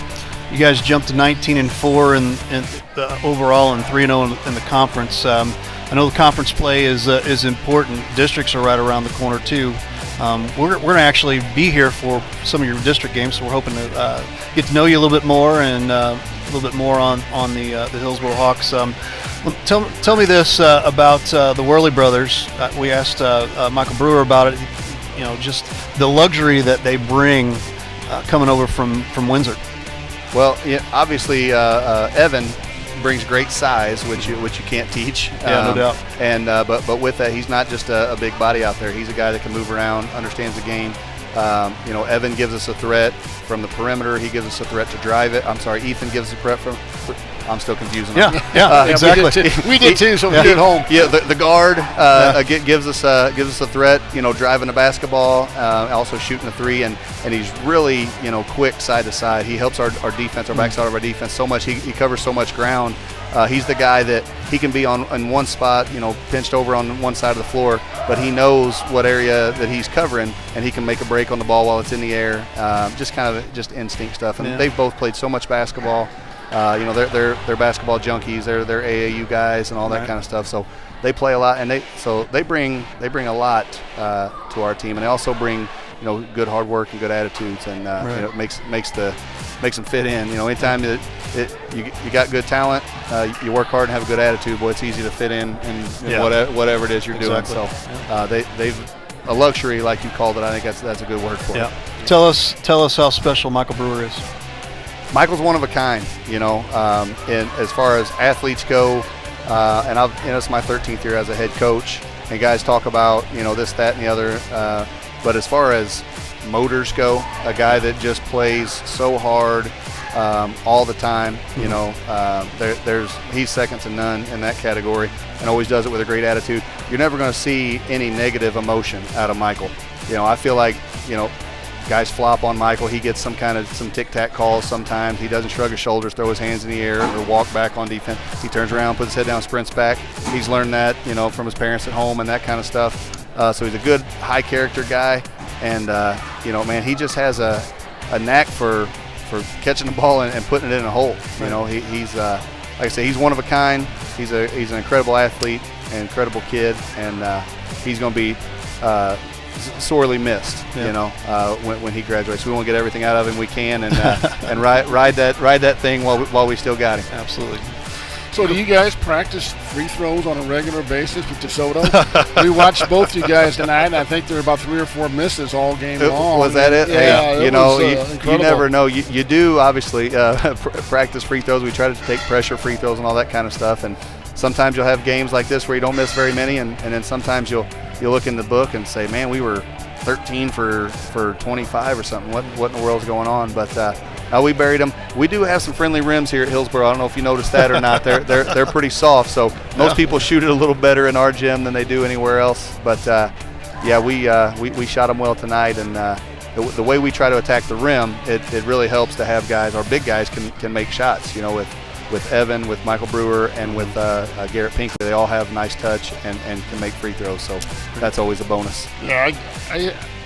You guys jumped to 19-4 in overall and 3-0 in the conference. I know the conference play is important. Districts are right around the corner too. We're going to actually be here for some of your district games, so we're hoping to get to know you a little bit more and a little bit more on the Hillsboro Hawks. Tell me this about the Worley brothers. We asked Michael Brewer about it. Just the luxury that they bring coming over from Windsor. Well, obviously Evan brings great size, which you can't teach. Yeah, no doubt. And but with that, he's not just a big body out there. He's a guy that can move around, understands the game. Evan gives us a threat from the perimeter. He gives us a threat to drive it. I'm sorry, Ethan gives a threat from. I'm still confusing. Yeah, exactly. We did too, so we did at home. Yeah, the guard gives us a threat. Driving the basketball, also shooting a three, and he's really quick side to side. He helps our defense, our backside of our defense so much. He covers so much ground. He's the guy that he can be in one spot, pinched over on one side of the floor, but he knows what area that he's covering, and he can make a break on the ball while it's in the air. Just kind of instinct stuff. And they've both played so much basketball. They're basketball junkies. They're AAU guys and all that kind of stuff. So they play a lot, and they bring a lot to our team, and they also bring good hard work and good attitudes, and it makes them fit in. Anytime that you got good talent, you work hard and have a good attitude, boy, it's easy to fit in whatever it is you're doing. So they've a luxury, like you called it. I think that's a good word for it. Tell us how special Michael Brewer is. Michael's one of a kind, and as far as athletes go, and it's my 13th year as a head coach, and guys talk about, this, that, and the other, but as far as motors go, a guy that just plays so hard all the time, he's second to none in that category, and always does it with a great attitude. You're never going to see any negative emotion out of Michael. I feel like, guys flop on Michael. He gets some tic-tac calls sometimes. He doesn't shrug his shoulders, throw his hands in the air, or walk back on defense. He turns around, puts his head down, sprints back. He's learned that, from his parents at home and that kind of stuff. So he's a good, high-character guy. And, man, he just has a knack for catching the ball and putting it in a hole. He's like I say, he's one of a kind. He's an incredible athlete, an incredible kid, and he's going to be sorely missed, when he graduates. We want to get everything out of him we can, and ride that thing while we still got him. Absolutely. So do you guys practice free throws on a regular basis with DeSoto? We watched both you guys tonight, and I think there were about 3 or 4 misses all game long. Was that it? Yeah, you never know. You do, obviously, practice free throws. We try to take pressure free throws and all that kind of stuff, and sometimes you'll have games like this where you don't miss very many, and then sometimes you'll look in the book and say, man, we were 13 for 25 or something. What in the world's going on? But we buried them. We do have some friendly rims here at Hillsboro. I don't know if you noticed that or not. They're pretty soft, so most people shoot it a little better in our gym than they do anywhere else. But we shot them well tonight, and the way we try to attack the rim, it really helps to have guys. Our big guys can make shots. With Evan, with Michael Brewer, and with Garrett Pinkley, they all have nice touch and can make free throws. So that's always a bonus. Yeah,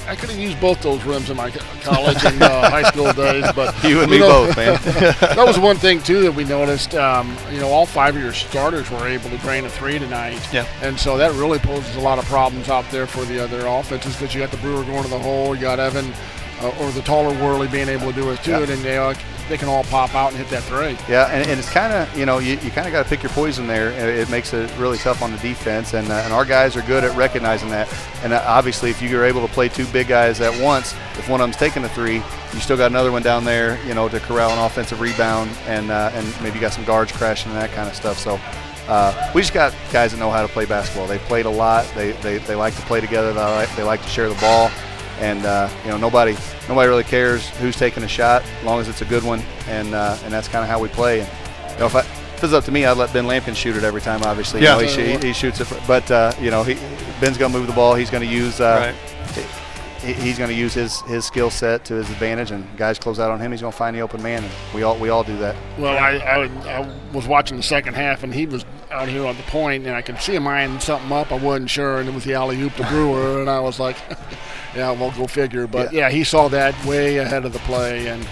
I could have used both those rims in my college and high school days, but you and me both, man. That was one thing too that we noticed. All 5 of your starters were able to drain a 3 tonight, and so that really poses a lot of problems out there for the other offenses, because you got the Brewer going to the hole, you got Evan or the taller Worley being able to do it too, and then they can all pop out and hit that 3. Yeah, and it's kind of, you kind of got to pick your poison there. It makes it really tough on the defense, and our guys are good at recognizing that. And obviously, if you're able to play 2 big guys at once, if one of them's taking a 3, you still got another one down there, to corral an offensive rebound, and maybe you got some guards crashing and that kind of stuff. So we just got guys that know how to play basketball. They played a lot. They like to play together. They like to share the ball. And nobody really cares who's taking a shot, as long as it's a good one, and that's kind of how we play. And if it's up to me, I'd let Ben Lampkin shoot it every time. Obviously, he shoots it, but Ben's going to move the ball. He's going to use he's going to use his skill set to his advantage, and guys close out on him. He's going to find the open man, and we all do that. Well, I was watching the second half, and he was out here on the point, and I could see him eyeing something up. I wasn't sure, and it was the alley-oop to Brewer, and I was like, yeah, well, go figure. But, he saw that way ahead of the play, and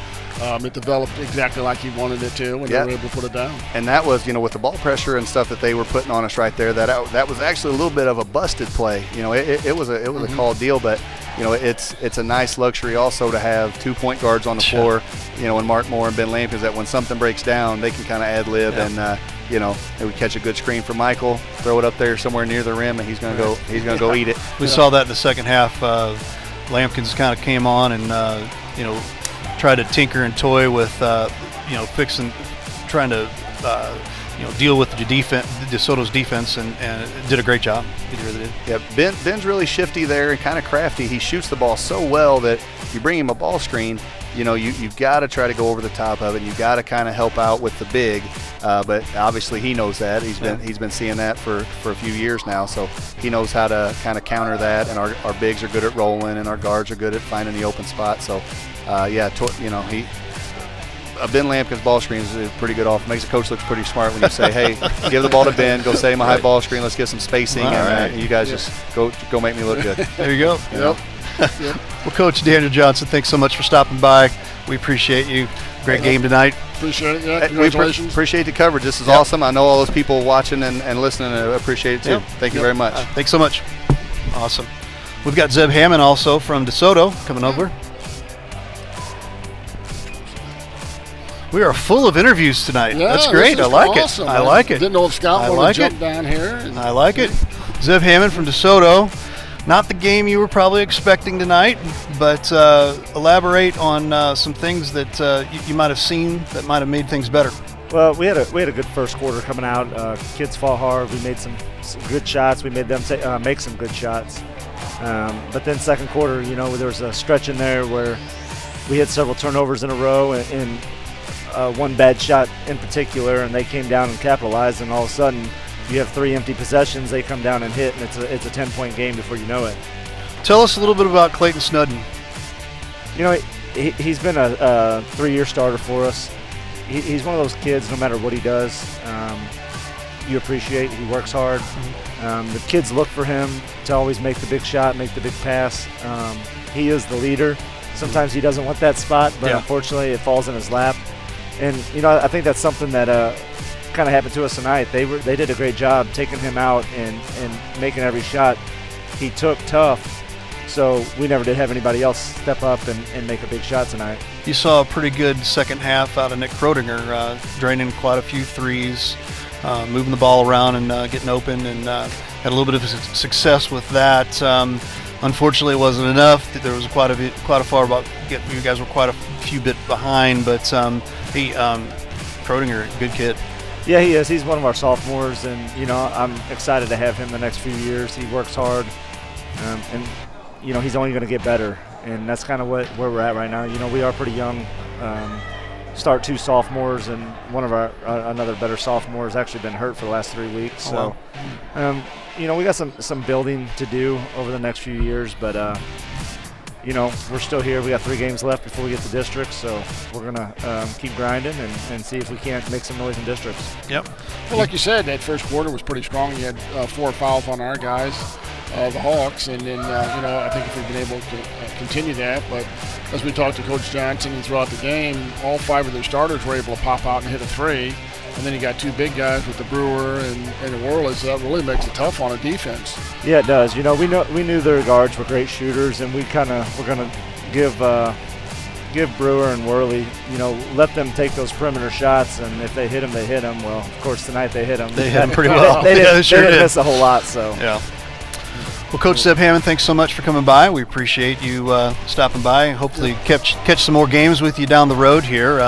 it developed exactly like he wanted it to, and they were able to put it down. And that was, with the ball pressure and stuff that they were putting on us right there, that was actually a little bit of a busted play. It was a called deal, but it's a nice luxury also to have 2 point guards on the floor, and Mark Moore and Ben Lampkin, that when something breaks down, they can kind of ad lib and they would catch a good screen for Michael, throw it up there somewhere near the rim, and he's gonna go eat it. We saw that in the second half. Lampkins kind of came on and tried to tinker and toy with trying to deal with the DeSoto's defense, and did a great job. He really did. Yeah, Ben's really shifty there and kind of crafty. He shoots the ball so well that if you bring him a ball screen, you've got to try to go over the top of it. You've got to kind of help out with the big, but obviously he knows that. He's been seeing that for a few years now, so he knows how to kind of counter that. And our bigs are good at rolling, and our guards are good at finding the open spot. So, Ben Lampkin's ball screen is pretty good off. Makes the coach look pretty smart when you say, "Hey, give the ball to Ben. Go set him a high ball screen. Let's get some spacing, and you guys just go make me look good." There you go. Yep. Well, Coach Daniel Johnson, thanks so much for stopping by. We appreciate you. Great game tonight. Appreciate it. Yeah, congratulations. Appreciate the coverage. This is awesome. I know all those people watching and listening appreciate it too. Yep. Thank you very much. Thanks so much. Awesome. We've got Zeb Hammond also from DeSoto coming over. We are full of interviews tonight. Yeah, that's great. I like awesome. it. I like it. Didn't know if Scott wanted to jump down here. I like it. Zeb Hammond from DeSoto. Not the game you were probably expecting tonight, but elaborate on some things that you might have seen that might have made things better. Well, we had a good first quarter coming out. Kids fought hard. We made some good shots. We made them make some good shots. But then second quarter, there was a stretch in there where we had several turnovers in a row and one bad shot in particular, and they came down and capitalized, and all of a sudden you have 3 empty possessions, they come down and hit, and it's a 10-point game before you know it. Tell us a little bit about Clayton Snowden. He's been a 3-year starter for us. He's one of those kids, no matter what he does, you appreciate. He works hard. The kids look for him to always make the big shot, make the big pass. He is the leader. Sometimes he doesn't want that spot, but unfortunately it falls in his lap. And I think that's something that kind of happened to us tonight. They did a great job taking him out and making every shot he took tough. So we never did have anybody else step up and make a big shot tonight. You saw a pretty good second half out of Nick Krodinger, draining quite a few threes, moving the ball around and getting open, and had a little bit of success with that. Unfortunately, it wasn't enough. There was quite a far about. You guys were quite a few bit behind, but Krodinger, good kid. Yeah, he is. He's one of our sophomores, and I'm excited to have him the next few years. He works hard, and he's only going to get better, and that's kind of where we're at right now. We are pretty young. Start 2 sophomores, and one of our another better sophomore has actually been hurt for the last 3 weeks. So, we got some building to do over the next few years, but we're still here. We got 3 games left before we get to districts, so we're gonna keep grinding and see if we can't make some noise in districts. Yep. Well, like you said, that first quarter was pretty strong. You had 4 fouls on our guys, the Hawks, and then I think if we've been able to continue that, but as we talked to Coach Johnson and throughout the game, all 5 of their starters were able to pop out and hit a 3. And then you got 2 big guys with the Brewer and the Worley, so that really makes it tough on a defense. Yeah, it does. We knew their guards were great shooters, and we're gonna give Brewer and Worley, let them take those perimeter shots, and if they hit them, they hit them. Well, of course, tonight they hit them. They hit them pretty well. They didn't miss a whole lot. So yeah. Well, Coach Zeb Hammond, thanks so much for coming by. We appreciate you stopping by. Hopefully, catch some more games with you down the road here.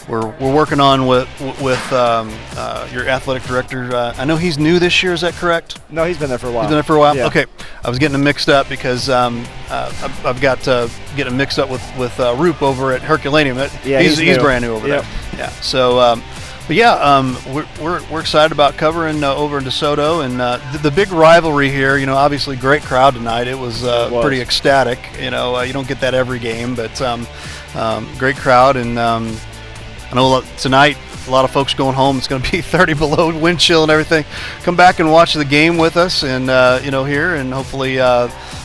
We're working on with your athletic director. I know he's new this year. Is that correct? No, he's been there for a while. He's been there for a while. Yeah. Okay, I was getting them mixed up because I've got getting them mixed up with Roop over at Herculaneum. He's brand new over there. Yeah. So, we're excited about covering over in DeSoto, and the big rivalry here. Obviously great crowd tonight. It was pretty ecstatic. You don't get that every game, but great crowd. And I know tonight a lot of folks going home. It's going to be 30 below, wind chill and everything. Come back and watch the game with us, and here, and hopefully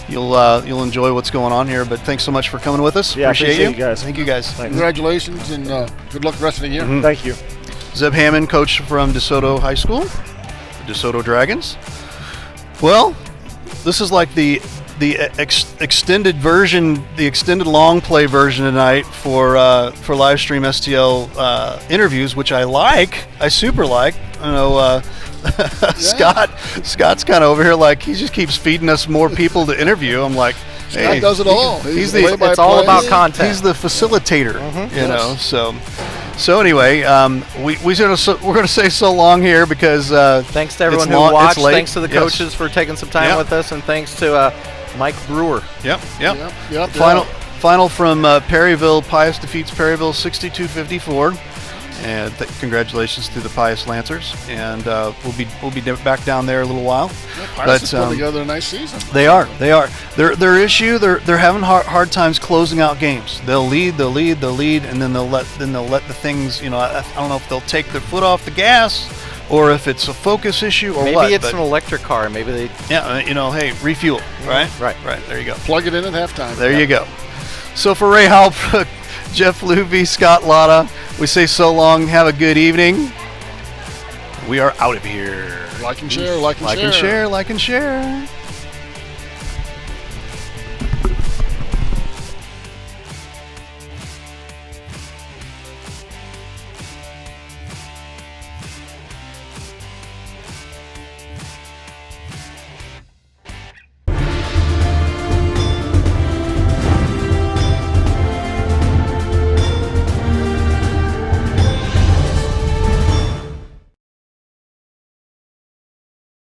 you'll enjoy what's going on here. But thanks so much for coming with us. Yeah, appreciate you guys. Thank you guys. Thanks. Congratulations, and good luck the rest of the year. Mm-hmm. Thank you. Zeb Hammond, coach from DeSoto High School, the DeSoto Dragons. Well, this is like the extended version, the extended long play version tonight for live stream STL interviews, which I super like. I know Scott's kind of over here like he just keeps feeding us more people to interview. I'm like, hey, Scott does it all. It's all about content. He's the facilitator, so. So anyway, we're going to say so long here because thanks to everyone who watched. Thanks to the coaches for taking some time with us, and thanks to Mike Brewer. Yep. Final from Perryville. Pius defeats Perryville 62-54. And congratulations to the Pius Lancers, and we'll be back down there a little while. Yeah, Pius is putting together a nice season. They are. Their issue. They're having hard times closing out games. They'll lead, and then they'll let the things. I don't know if they'll take their foot off the gas, or if it's a focus issue, or maybe what. Maybe it's an electric car. Maybe they. Yeah, hey, refuel. Right. There you go. Plug it in at halftime. There you go. So for Ray Halbrook, Jeff Luby, Scott Lotta, we say so long. Have a good evening. We are out of here. Like and share. Like and share.